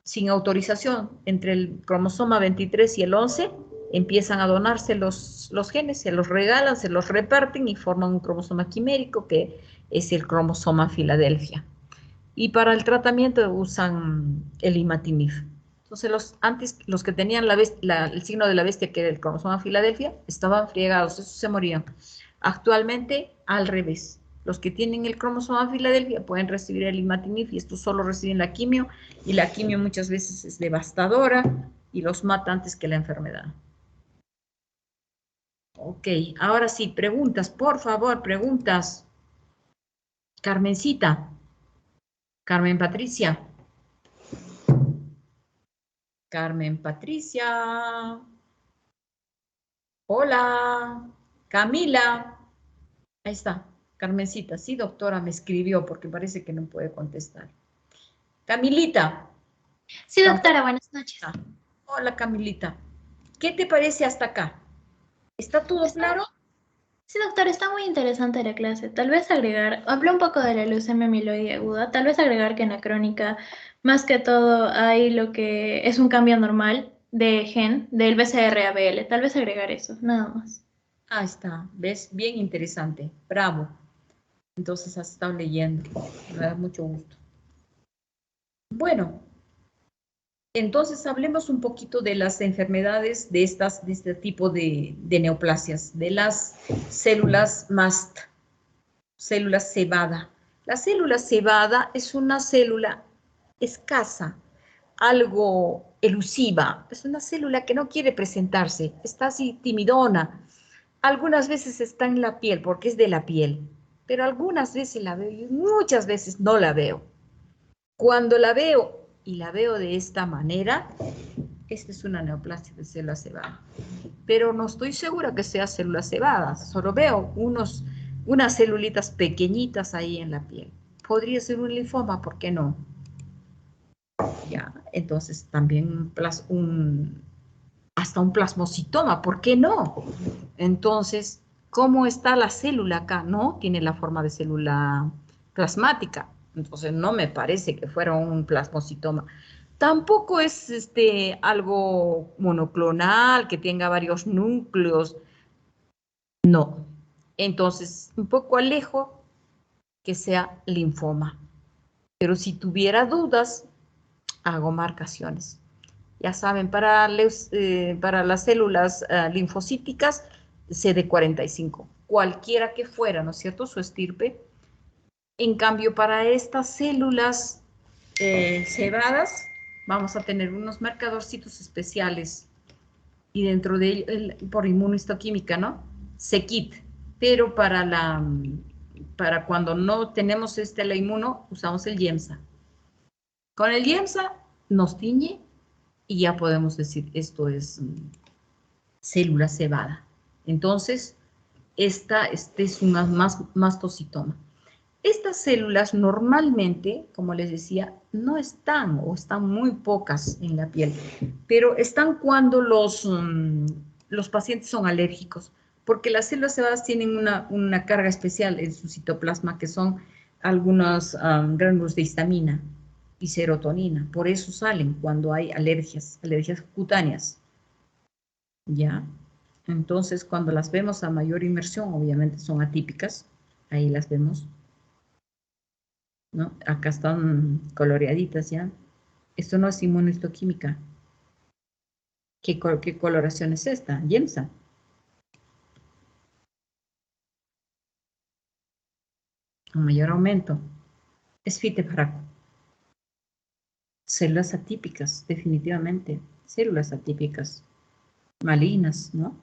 sin autorización entre el cromosoma 23 y el 11, empiezan a donarse los genes, se los regalan, se los reparten y forman un cromosoma quimérico que es el cromosoma Filadelfia. Y para el tratamiento usan el imatinib. Entonces, los que tenían el signo de la bestia, que era el cromosoma Filadelfia, estaban friegados, esos se morían. Actualmente, al revés. Los que tienen el cromosoma Filadelfia pueden recibir el imatinib y estos solo reciben la quimio, y la quimio muchas veces es devastadora y los mata antes que la enfermedad. Ok, ahora sí, preguntas, por favor, preguntas. Carmencita. Carmen Patricia. Carmen Patricia. Hola, Camila. Ahí está, Carmencita. Sí, doctora, me escribió porque parece que no puede contestar. Camilita. Sí, Tampoco. doctora, buenas noches. Hola, Camilita. ¿Qué te parece hasta acá? ¿Está todo claro? Sí, doctora, está muy interesante la clase. Tal vez agregar, habló un poco de la leucemia amiloide aguda, tal vez agregar que en la crónica, más que todo, hay lo que es un cambio normal de gen del BCR-ABL. Tal vez agregar eso, nada más. Ahí está, ¿ves? Bien interesante. Bravo. Entonces has estado leyendo. Me da mucho gusto. Bueno, entonces hablemos un poquito de las enfermedades de este tipo de neoplasias, de las células MAST, células cebada. La célula cebada es una célula escasa, algo elusiva, es una célula que no quiere presentarse, está así timidona. Algunas veces está en la piel porque es de la piel, pero algunas veces la veo y muchas veces no la veo. Cuando la veo y la veo de esta manera, esta es una neoplasia de célula cebada. Pero no estoy segura que sea célula cebada, solo veo unas celulitas pequeñitas ahí en la piel. Podría ser un linfoma, ¿por qué no? Ya, entonces también hasta un plasmocitoma, ¿por qué no? Entonces, ¿cómo está la célula acá? No tiene la forma de célula plasmática, entonces no me parece que fuera un plasmocitoma. Tampoco es algo monoclonal que tenga varios núcleos, no. Entonces, un poco alejo que sea linfoma. Pero si tuviera dudas, hago marcaciones. Ya saben, para las células linfocíticas, CD45, cualquiera que fuera, ¿no es cierto?, su estirpe. En cambio, para estas células cebadas, vamos a tener unos marcadorcitos especiales y dentro de ellos, por inmunohistoquímica, ¿no? CKIT, pero para cuando no tenemos la inmuno, usamos el YEMSA. Con el YEMSA nos tiñe y ya podemos decir esto es célula cebada. Entonces, este es un mastocitoma. Estas células normalmente, como les decía, no están o están muy pocas en la piel, pero están cuando los pacientes son alérgicos, porque las células cebadas tienen una carga especial en su citoplasma, que son algunos gránulos de histamina y serotonina. Por eso salen cuando hay alergias cutáneas. ¿Ya? Entonces, cuando las vemos a mayor inmersión, obviamente son atípicas, ahí las vemos, ¿no? Acá están coloreaditas ya. Esto no es inmunohistoquímica. ¿Qué coloración es esta? YEMSA. A mayor aumento. Es fitefraco. Células atípicas, definitivamente. Células atípicas. Malignas, ¿no?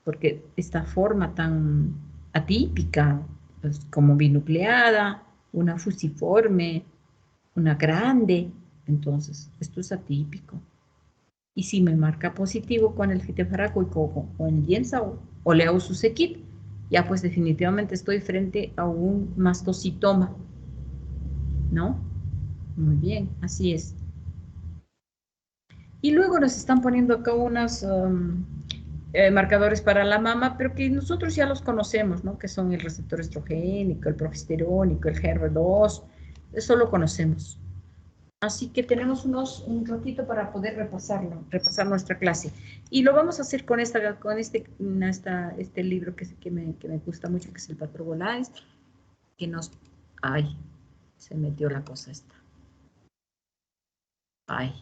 Porque esta forma tan atípica, pues, como binucleada, una fusiforme, una grande, entonces esto es atípico. Y si me marca positivo con el fitefaraco y con el YEMSA o le hago su CKIT, ya pues definitivamente estoy frente a un mastocitoma, ¿no? Muy bien, así es. Y luego nos están poniendo acá unos marcadores para la mama, pero que nosotros ya los conocemos, ¿no? Que son el receptor estrogénico, el progesterónico, el GR2, eso lo conocemos. Así que tenemos un ratito para poder repasar nuestra clase. Y lo vamos a hacer con este libro que me gusta mucho, que es el Patrobolaes, que ay, se metió la cosa esta. Ay,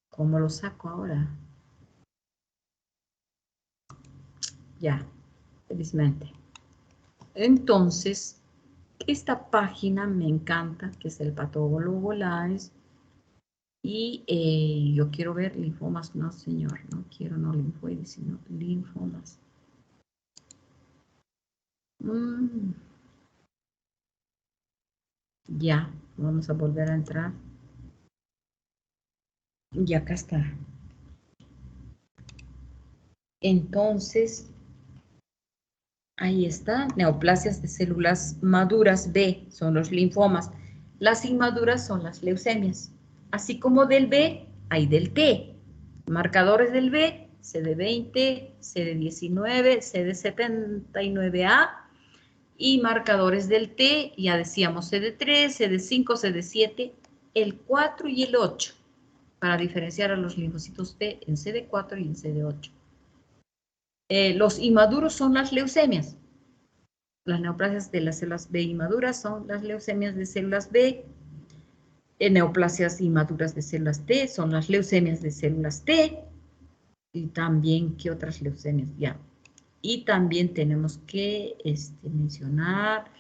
¿cómo lo saco ahora? Ya, felizmente. Entonces, esta página me encanta, que es el Patrobolaes. Y yo quiero ver linfomas, no señor, no quiero no linfoides, sino linfomas. Ya, vamos a volver a entrar. Y acá está. Entonces, ahí está, neoplasias de células maduras B son los linfomas. Las inmaduras son las leucemias. Así como del B, hay del T. Marcadores del B, CD20, CD19, CD79A. Y marcadores del T, ya decíamos CD3, CD5, CD7, el 4 y el 8, para diferenciar a los linfocitos T en CD4 y en CD8. Los inmaduros son las leucemias. Las neoplasias de las células B inmaduras son las leucemias de células B. Neoplasias inmaduras de células T son las leucemias de células T. Y también, ¿qué otras leucemias? Ya. Y también tenemos que mencionar,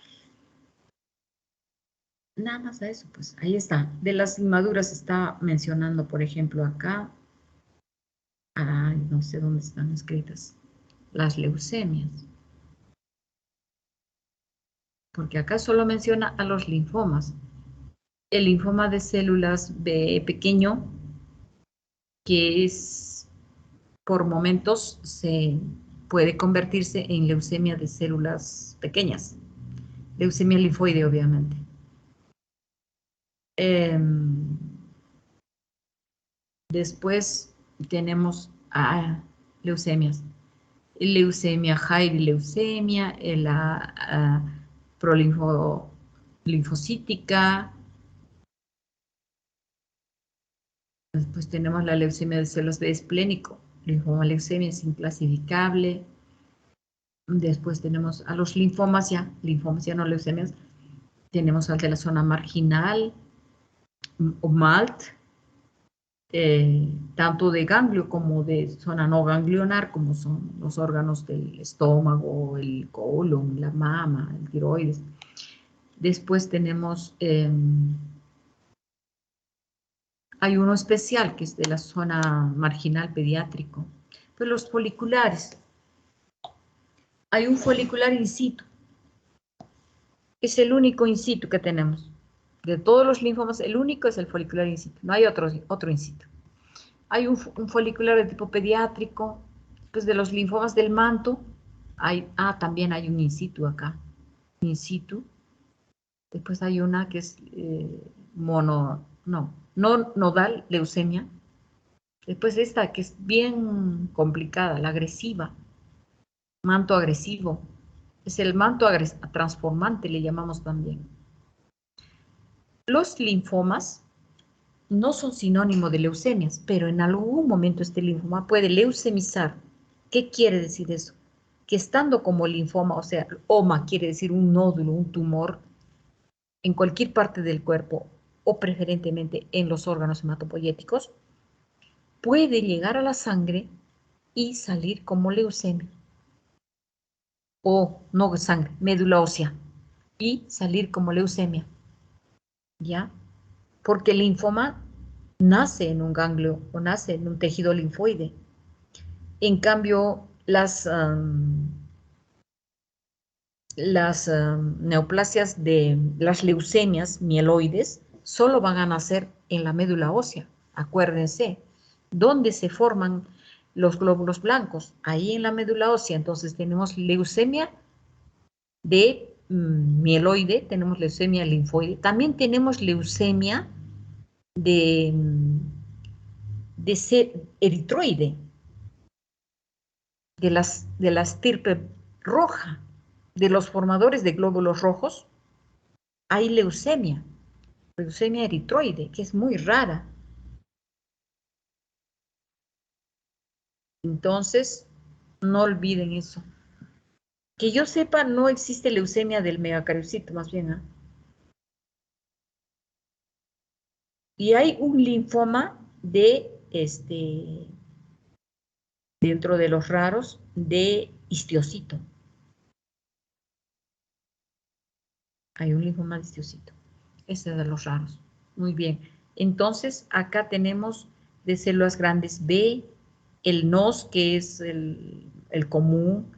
nada más a eso, pues ahí está. De las inmaduras está mencionando, por ejemplo, acá, ay, no sé dónde están escritas, las leucemias. Porque acá solo menciona a los linfomas. El linfoma de células B pequeño, que es, por momentos, se puede convertirse en leucemia de células pequeñas. Leucemia linfoide, obviamente. Después tenemos leucemias. Leucemia, jairileucemia, la prolinfocítica. Después tenemos la leucemia de células B esplénico. Linfoma leucemia es inclasificable. Después tenemos a los linfomas ya no leucemias. Tenemos al de la zona marginal, o MALT, tanto de ganglio como de zona no ganglionar, como son los órganos del estómago, el colon, la mama, el tiroides. Después tenemos, hay uno especial que es de la zona marginal pediátrico. Pues los foliculares. Hay un folicular in situ. Es el único in situ que tenemos. De todos los linfomas, el único es el folicular in situ. No hay otro in situ. Hay un folicular de tipo pediátrico. Pues de los linfomas del manto, también hay un in situ acá. In situ. Después hay una que es no nodal leucemia. Después esta que es bien complicada, la agresiva. Manto agresivo. Es el manto transformante, le llamamos también. Los linfomas no son sinónimo de leucemias, pero en algún momento este linfoma puede leucemizar. ¿Qué quiere decir eso? Que estando como linfoma, o sea, OMA quiere decir un nódulo, un tumor, en cualquier parte del cuerpo, o preferentemente en los órganos hematopoyéticos, puede llegar a la sangre y salir como leucemia. O no sangre, médula ósea, y salir como leucemia. ¿Ya? Porque el linfoma nace en un ganglio o nace en un tejido linfoide. En cambio, las neoplasias de las leucemias mieloides solo van a nacer en la médula ósea. Acuérdense, ¿dónde se forman los glóbulos blancos? Ahí en la médula ósea. Entonces tenemos leucemia de mieloide, tenemos leucemia linfoide, también tenemos leucemia de ser eritroide, de la estirpe roja, de los formadores de glóbulos rojos, hay leucemia eritroide, que es muy rara. Entonces, no olviden eso. Que yo sepa, no existe leucemia del megacariocito, más bien, ¿eh? Y hay un linfoma de, dentro de los raros, de histiocito. Hay un linfoma de histiocito. Este es de los raros. Muy bien. Entonces, acá tenemos de células grandes B, el NOS, que es el común,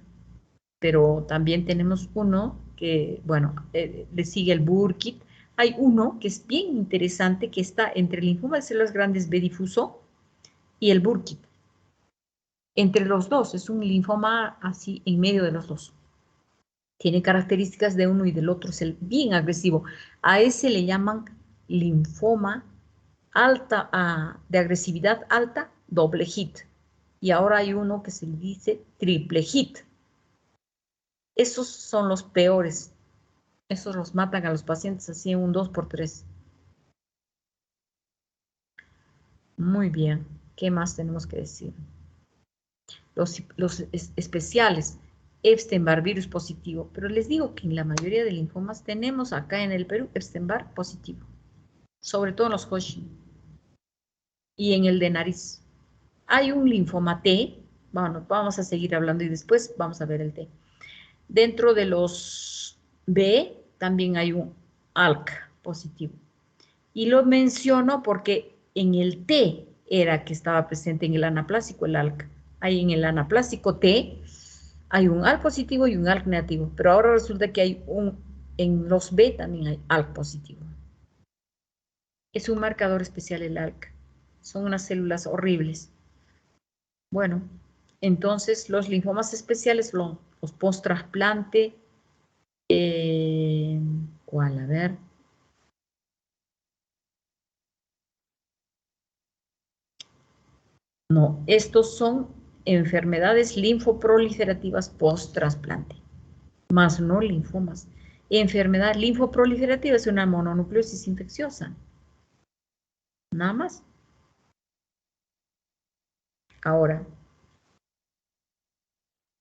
pero también tenemos uno que, bueno, le sigue el Burkitt. Hay uno que es bien interesante, que está entre el linfoma de células grandes B difuso y el Burkitt. entre los dos, es un linfoma así en medio de los dos. Tiene características de uno y del otro, es el bien agresivo. A ese le llaman linfoma alta, de agresividad alta, doble hit. Y ahora hay uno que se le dice triple hit. Esos son los peores. Esos los matan a los pacientes así en un 2×3. Muy bien. ¿Qué más tenemos que decir? Los especiales, Epstein-Barr virus positivo. Pero les digo que en la mayoría de linfomas tenemos acá en el Perú Epstein-Barr positivo. Sobre todo en los Hodgkin. Y en el de nariz. Hay un linfoma T. Bueno, vamos a seguir hablando y después vamos a ver el T. Dentro de los B también hay un ALK positivo. Y lo menciono porque en el T era que estaba presente en el anaplásico el ALK. Ahí en el anaplásico T hay un ALK positivo y un ALK negativo. Pero ahora resulta que en los B también hay ALK positivo. Es un marcador especial el ALK. Son unas células horribles. Bueno, entonces los linfomas especiales, los post-trasplante, ¿cuál? A ver. No, estos son enfermedades linfoproliferativas post-trasplante, más no linfomas. Enfermedad linfoproliferativa es una mononucleosis infecciosa. Nada más. Ahora,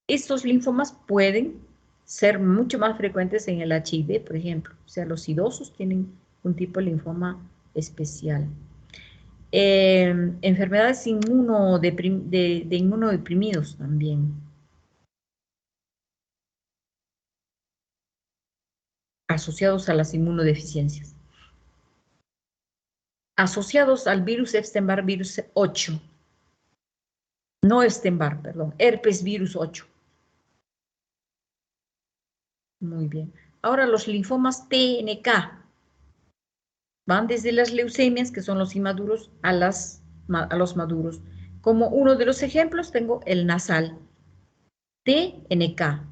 estos linfomas pueden ser mucho más frecuentes en el HIV, por ejemplo. O sea, los idosos tienen un tipo de linfoma especial. Enfermedades de inmunodeprimidos también. Asociados a las inmunodeficiencias. Asociados al virus Epstein-Barr virus 8. No Epstein-Barr, perdón, herpes virus 8. Muy bien. Ahora los linfomas TNK van desde las leucemias, que son los inmaduros, a los maduros. Como uno de los ejemplos tengo el nasal. TNK.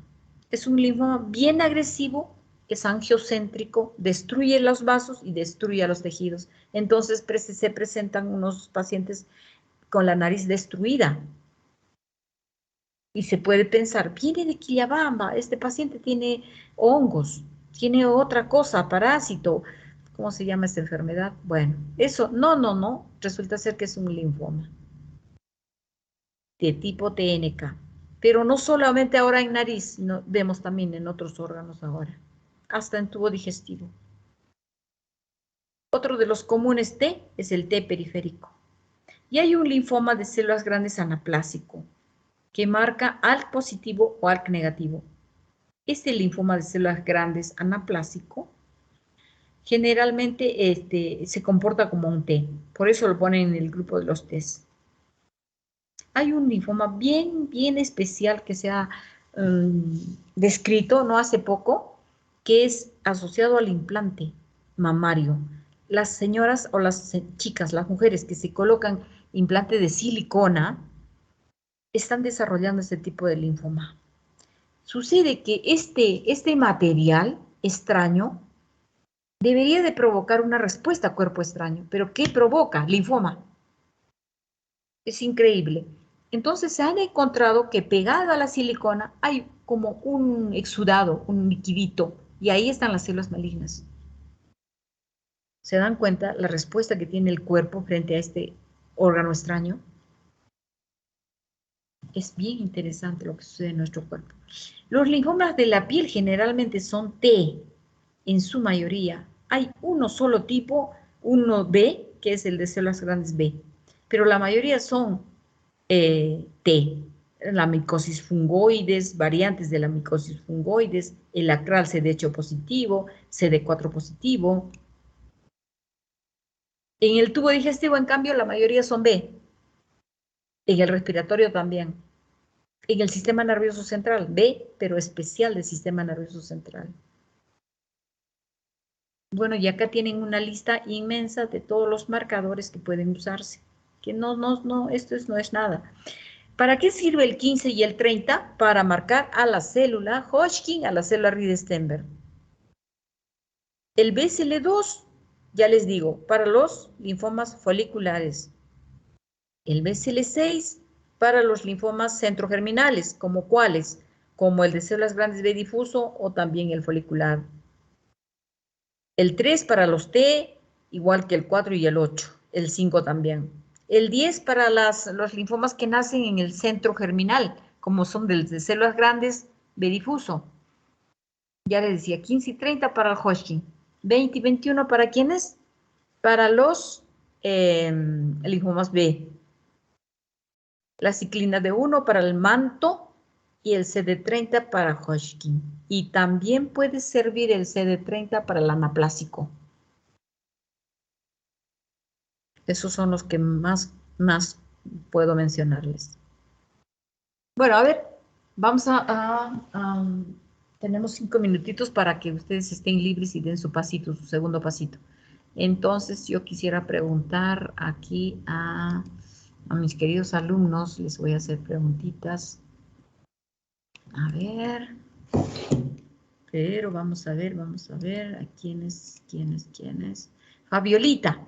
Es un linfoma bien agresivo, es angiocéntrico, destruye los vasos y destruye a los tejidos. Entonces se presentan unos pacientes con la nariz destruida. Y se puede pensar, viene de Quillabamba, este paciente tiene hongos, tiene otra cosa, parásito. ¿Cómo se llama esta enfermedad? Bueno, eso, no, resulta ser que es un linfoma de tipo TNK. Pero no solamente ahora en nariz, vemos también en otros órganos ahora, hasta en tubo digestivo. Otro de los comunes T es el T periférico. Y hay un linfoma de células grandes anaplásico, que marca ALK positivo o ALK negativo. Este linfoma de células grandes anaplásico generalmente se comporta como un T, por eso lo ponen en el grupo de los Ts. Hay un linfoma bien especial que se ha descrito no hace poco, que es asociado al implante mamario. Las señoras o las chicas, las mujeres que se colocan implante de silicona, están desarrollando este tipo de linfoma. Sucede que este material extraño debería de provocar una respuesta a cuerpo extraño, pero ¿qué provoca? Linfoma. Es increíble. Entonces se han encontrado que pegado a la silicona hay como un exudado, un liquidito, y ahí están las células malignas. ¿Se dan cuenta la respuesta que tiene el cuerpo frente a este órgano extraño? Es bien interesante lo que sucede en nuestro cuerpo. Los linfomas de la piel generalmente son T, en su mayoría. Hay uno solo tipo, uno B, que es el de células grandes B, pero la mayoría son T. La micosis fungoides, variantes de la micosis fungoides, el acral CD8 positivo, CD4 positivo. En el tubo digestivo, en cambio, la mayoría son B. En el respiratorio también. En el sistema nervioso central, B, pero especial del sistema nervioso central. Bueno, y acá tienen una lista inmensa de todos los marcadores que pueden usarse. Que no, esto no es nada. ¿Para qué sirve el 15 y el 30? Para marcar a la célula Hodgkin, a la célula Reed-Steinberg. El BCL2, ya les digo, para los linfomas foliculares. El BCL6 para los linfomas centrogerminales, ¿como cuáles? Como el de células grandes B difuso o también el folicular. El 3 para los T, igual que el 4 y el 8. El 5 también. El 10 para los linfomas que nacen en el centro germinal, como son de células grandes B difuso. Ya les decía, 15 y 30 para el Hodgkin. 20 y 21 para ¿quiénes? Para los linfomas B. La ciclina de 1 para el manto y el CD30 para Hodgkin. Y también puede servir el CD30 para el anaplásico. Esos son los que más puedo mencionarles. Bueno, a ver, vamos tenemos 5 minutitos para que ustedes estén libres y den su pasito, su segundo pasito. Entonces, yo quisiera preguntar aquí a mis queridos alumnos, les voy a hacer preguntitas. A ver, pero vamos a ver, ¿a quiénes? Fabiolita,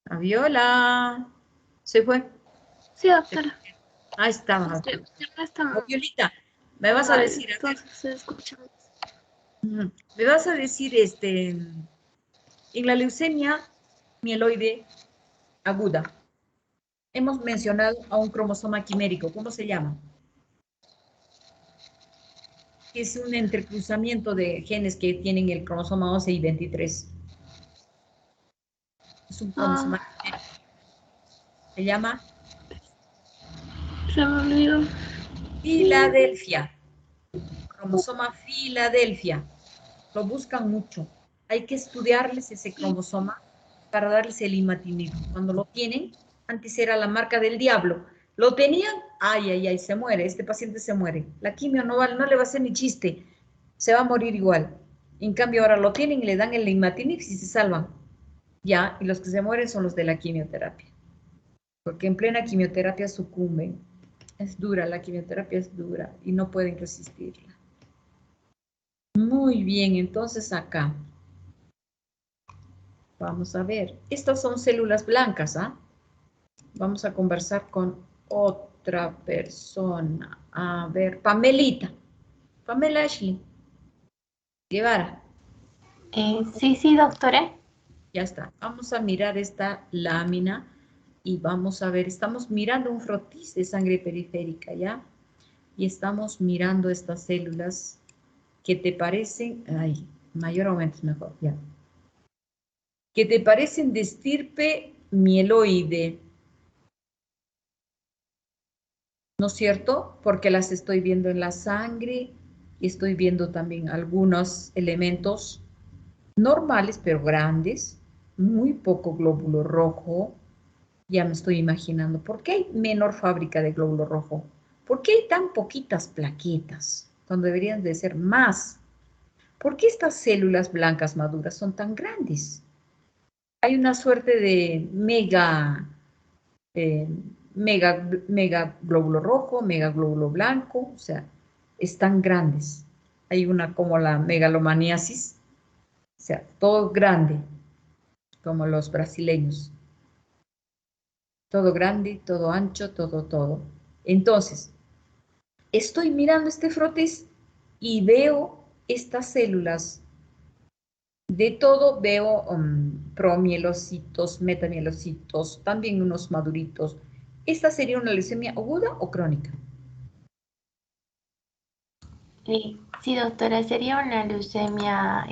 Fabiola, ¿se fue? Sí, doctora. Ahí estaba. Fabiolita, me vas a decir, a ver, Se escucha. me vas a decir, en la leucemia mieloide aguda, hemos mencionado a un cromosoma quimérico, ¿cómo se llama? Es un entrecruzamiento de genes que tienen el cromosoma 11 y 23. Es un cromosoma quimérico. Se llama Se me olvidó. Filadelfia. Cromosoma Filadelfia. Lo buscan mucho. Hay que estudiarles ese cromosoma para darles el imatinib. Cuando lo tienen, antes era la marca del diablo. Lo tenían, ay, se muere, este paciente se muere. La quimio no le va a hacer ni chiste, se va a morir igual. En cambio, ahora lo tienen y le dan el imatinib y se salvan. Ya, y los que se mueren son los de la quimioterapia. Porque en plena quimioterapia sucumben. Es dura, la quimioterapia es dura y no pueden resistirla. Muy bien, entonces acá. Vamos a ver. Estas son células blancas, ¿ah? Vamos a conversar con otra persona. A ver, Pamelita. Pamela Ashley. Guevara. Sí, doctora. Ya está. Vamos a mirar esta lámina y vamos a ver. Estamos mirando un frotis de sangre periférica, ¿ya? Y estamos mirando estas células que te parecen, ay, mayor aumento es mejor, ya. Que te parecen de estirpe mieloide. ¿No es cierto? Porque las estoy viendo en la sangre y estoy viendo también algunos elementos normales, pero grandes, muy poco glóbulo rojo. Ya me estoy imaginando, ¿por qué hay menor fábrica de glóbulo rojo? ¿Por qué hay tan poquitas plaquetas cuando deberían de ser más? ¿Por qué estas células blancas maduras son tan grandes? Hay una suerte de mega glóbulo rojo, mega glóbulo blanco, o sea, están grandes. Hay una como la megalomaniasis, o sea, todo grande, como los brasileños. Todo grande, todo ancho, todo. Entonces, estoy mirando este frotis y veo estas células. De todo veo promielocitos, metamielocitos, también unos maduritos. ¿Esta sería una leucemia aguda o crónica? Sí, doctora, sería una leucemia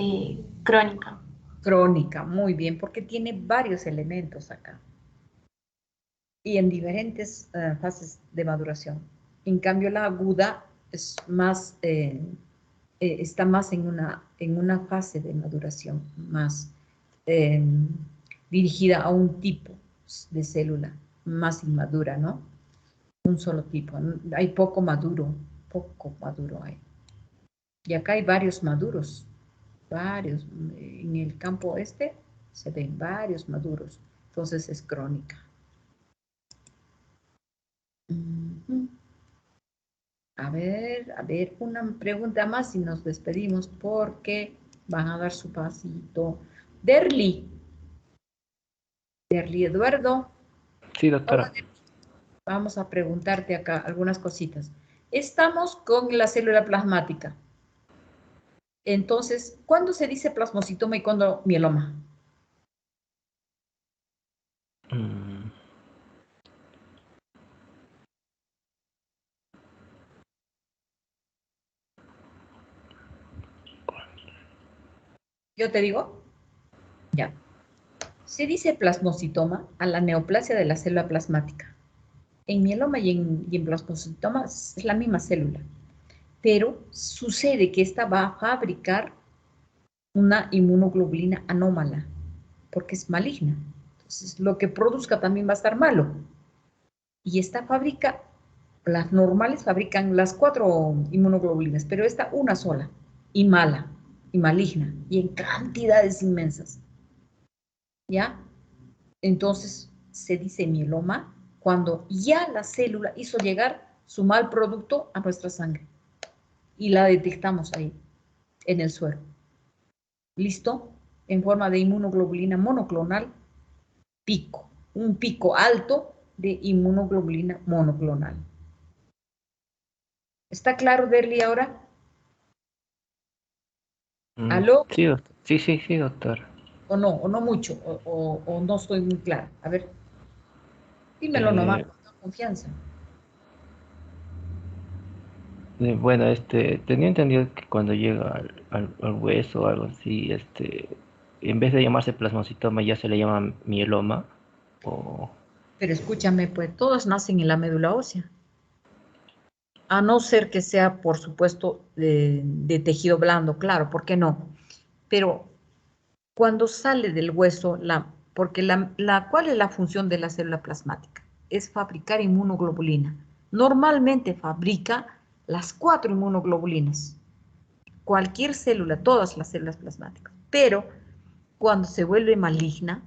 crónica. Crónica, muy bien, porque tiene varios elementos acá. Y en diferentes fases de maduración. En cambio, la aguda es más, está más en una fase de maduración, más dirigida a un tipo de célula, más inmadura, ¿no? Un solo tipo. Hay poco maduro hay. Y acá hay varios maduros, varios. En el campo este se ven varios maduros, entonces es crónica. A ver, una pregunta más y nos despedimos porque van a dar su pasito. Derly Eduardo. Sí, Hola, doctora. Derly. Vamos a preguntarte acá algunas cositas. Estamos con la célula plasmática. Entonces, ¿cuándo se dice plasmocitoma y cuándo mieloma? Mm, ¿Yo te digo? Ya. Se dice plasmocitoma a la neoplasia de la célula plasmática. En mieloma y en plasmocitoma es la misma célula, pero sucede que esta va a fabricar una inmunoglobulina anómala, porque es maligna. Entonces, lo que produzca también va a estar malo. Y esta fábrica, las normales fabrican las 4 inmunoglobulinas, pero esta una sola, y mala, y maligna, y en cantidades inmensas. ¿Ya? Entonces, se dice mieloma cuando ya la célula hizo llegar su mal producto a nuestra sangre y la detectamos ahí, en el suero. ¿Listo? En forma de inmunoglobulina monoclonal, pico, un pico alto de inmunoglobulina monoclonal. ¿Está claro, Derly, ahora? ¿Aló? sí, doctor. Sí, doctor. O no mucho, o no estoy muy clara. A ver, dímelo nomás Eh, con toda confianza. bueno, tenía entendido que cuando llega al hueso o algo así, en vez de llamarse plasmocitoma ya se le llama mieloma. O... Pero escúchame, pues todos nacen en la médula ósea. A no ser que sea, por supuesto, de tejido blando, claro, ¿por qué no? Pero cuando sale del hueso, porque ¿cuál es la función de la célula plasmática? Es fabricar inmunoglobulina. Normalmente fabrica las 4 inmunoglobulinas. Cualquier célula, todas las células plasmáticas. Pero cuando se vuelve maligna,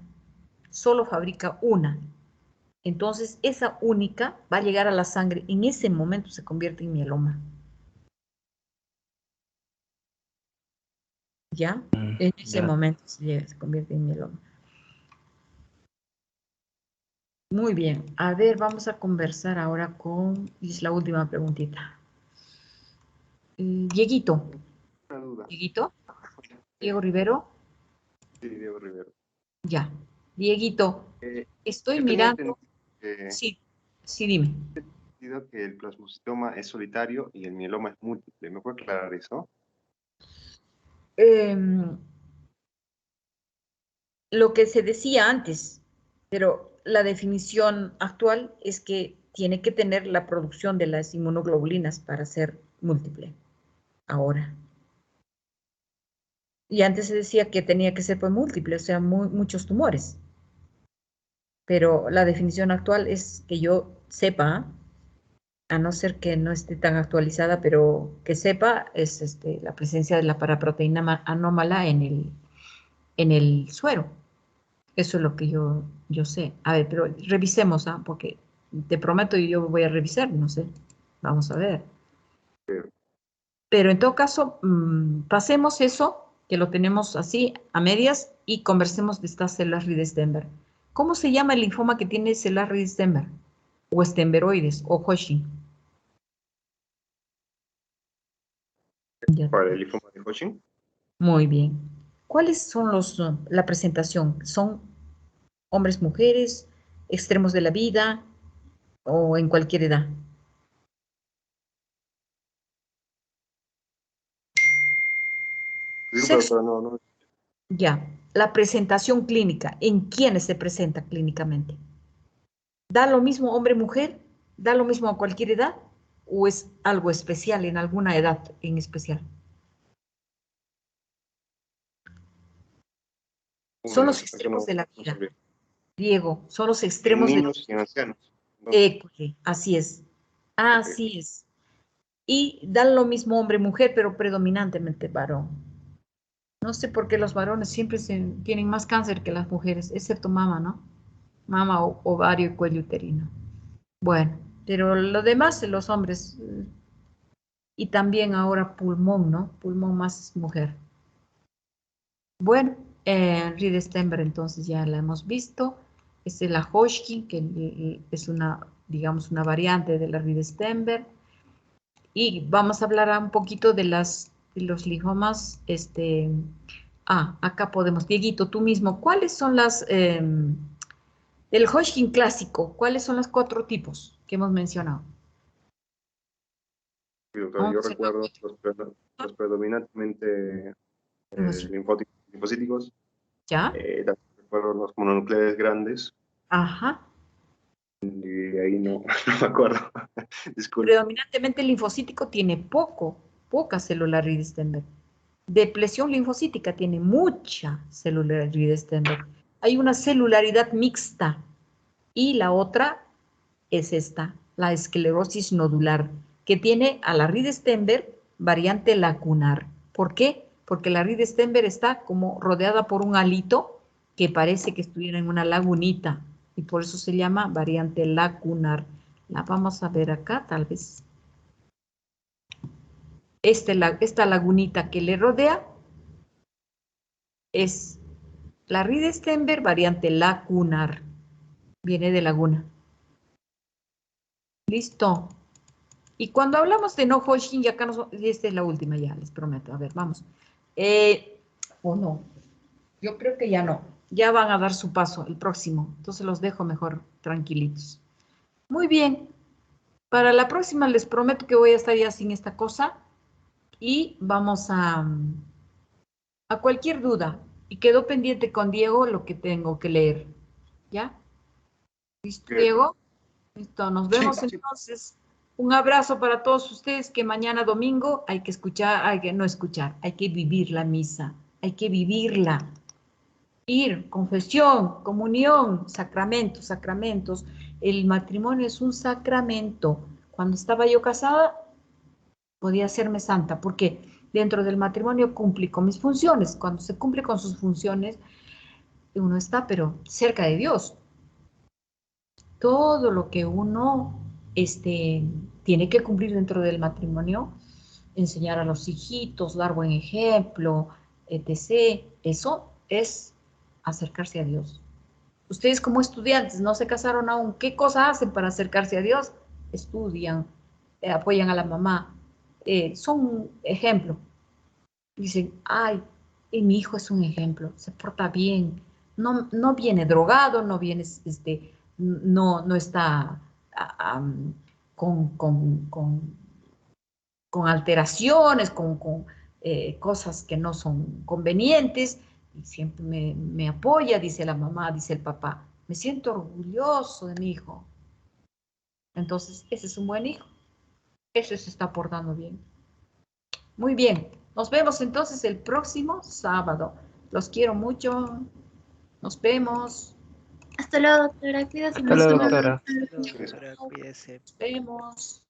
solo fabrica una. Entonces, esa única va a llegar a la sangre. En ese momento se convierte en mieloma. ¿Ya? En ese Ya. momento se convierte en mieloma. Muy bien. A ver, vamos a conversar ahora es la última preguntita. Dieguito. Una duda. Dieguito. Eh, Diego Rivero. sí, Diego Rivero. Ya. Dieguito, estoy Yo tenía mirando. entendido que, Sí, sí, dime. el plasmocitoma es solitario y el mieloma es múltiple. ¿Me puede aclarar eso? Em, lo que se decía antes, pero la definición actual es que tiene que tener la producción de las inmunoglobulinas para ser múltiple. Ahora. Y antes se decía que tenía que ser pues múltiple, o sea, muchos tumores. Pero la definición actual es que yo sepa, a no ser que no esté tan actualizada, pero que sepa, es la presencia de la paraproteína anómala en el suero. Eso es lo que yo sé. A ver, pero revisemos, ¿ah? Porque te prometo y yo voy a revisar, no sé. Vamos a ver. Pero en todo caso, pasemos eso, que lo tenemos así a medias, y conversemos de estas células Reed-Stenberg. ¿Cómo se llama el linfoma que tiene células Reed-Stenberg? O Stenberoides, o Hodgkin. Ya. ¿Para el linfoma de Hodgkin? Muy bien. ¿Cuáles son la presentación? ¿Son hombres, mujeres, extremos de la vida o en cualquier edad? Disculpa, Sexo. doctora, no. Ya. La presentación clínica. ¿En quiénes se presenta clínicamente? ¿Da lo mismo hombre-mujer? ¿Da lo mismo a cualquier edad? ¿O es algo especial en alguna edad en especial? Son los Eso extremos no, de la no vida, sabría. Diego. Son los En extremos de la niños y en ancianos. Entonces, vida. Así es. ok. Así es. Y dan lo mismo hombre-mujer, pero predominantemente varón. No sé por qué los varones siempre tienen más cáncer que las mujeres, excepto mama, ¿no? Mama, ovario y cuello uterino. Bueno, Pero lo demás, los hombres. Y también ahora pulmón, ¿no? Pulmón más mujer. Bueno, Reed Stenberg entonces ya la hemos visto. Esta es la Hodgkin, que es una, digamos, una variante de la Reed Stenberg. Y vamos a hablar un poquito de los linfomas. Acá podemos. Dieguito, tú mismo, ¿cuáles son las, del Hodgkin clásico, cuáles son los 4 tipos que hemos mencionado? Sí, doctora, yo recuerdo los predominantemente linfocíticos. ¿Ya? También recuerdo los mononucleares grandes. Ajá. Y ahí no, no me acuerdo. Disculpe. Predominantemente el linfocítico tiene poca célula Reed Stenberg. Depresión linfocítica tiene mucha célula Reed Stenberg. Hay una celularidad mixta. Y la otra es esta, la esclerosis nodular, que tiene a la Reed Stenberg variante lacunar. ¿Por qué? Porque la Reed Stenberg está como rodeada por un halito que parece que estuviera en una lagunita y por eso se llama variante lacunar. La vamos a ver acá, tal vez. Esta lagunita que le rodea es la Reed Stenberg variante lacunar. Viene de laguna. Listo. Y cuando hablamos de no Hodgkin, y acá esta es la última ya, les prometo. A ver, vamos. ¿O no? Yo creo que ya no. Ya van a dar su paso el próximo. Entonces los dejo mejor tranquilitos. Muy bien. Para la próxima les prometo que voy a estar ya sin esta cosa. Y vamos a cualquier duda. Y quedó pendiente con Diego lo que tengo que leer. ¿Ya? ¿Listo, Diego? Listo, nos vemos entonces. Un abrazo para todos ustedes, que mañana domingo hay que escuchar, hay que vivir la misa, hay que vivirla. Ir, confesión, comunión, sacramentos, sacramentos. El matrimonio es un sacramento. Cuando estaba yo casada, podía hacerme santa, porque dentro del matrimonio cumplí con mis funciones. Cuando se cumple con sus funciones, uno está, pero cerca de Dios. Todo lo que uno tiene que cumplir dentro del matrimonio, enseñar a los hijitos, dar buen ejemplo, etc. Eso es acercarse a Dios. Ustedes como estudiantes no se casaron aún, ¿qué cosa hacen para acercarse a Dios? Estudian, apoyan a la mamá, son ejemplo. Dicen, ay, mi hijo es un ejemplo, se porta bien, no viene drogado, no viene, no está con, con alteraciones, con cosas que no son convenientes, y siempre me apoya, dice la mamá, dice el papá. Me siento orgulloso de mi hijo. Entonces, ese es un buen hijo. Ese se está portando bien. Muy bien. Nos vemos entonces el próximo sábado. Los quiero mucho. Nos vemos. Hasta luego, doctora. Cuídate Hasta luego, mucho. doctora. Hasta luego, doctora, cuídese. Nos vemos.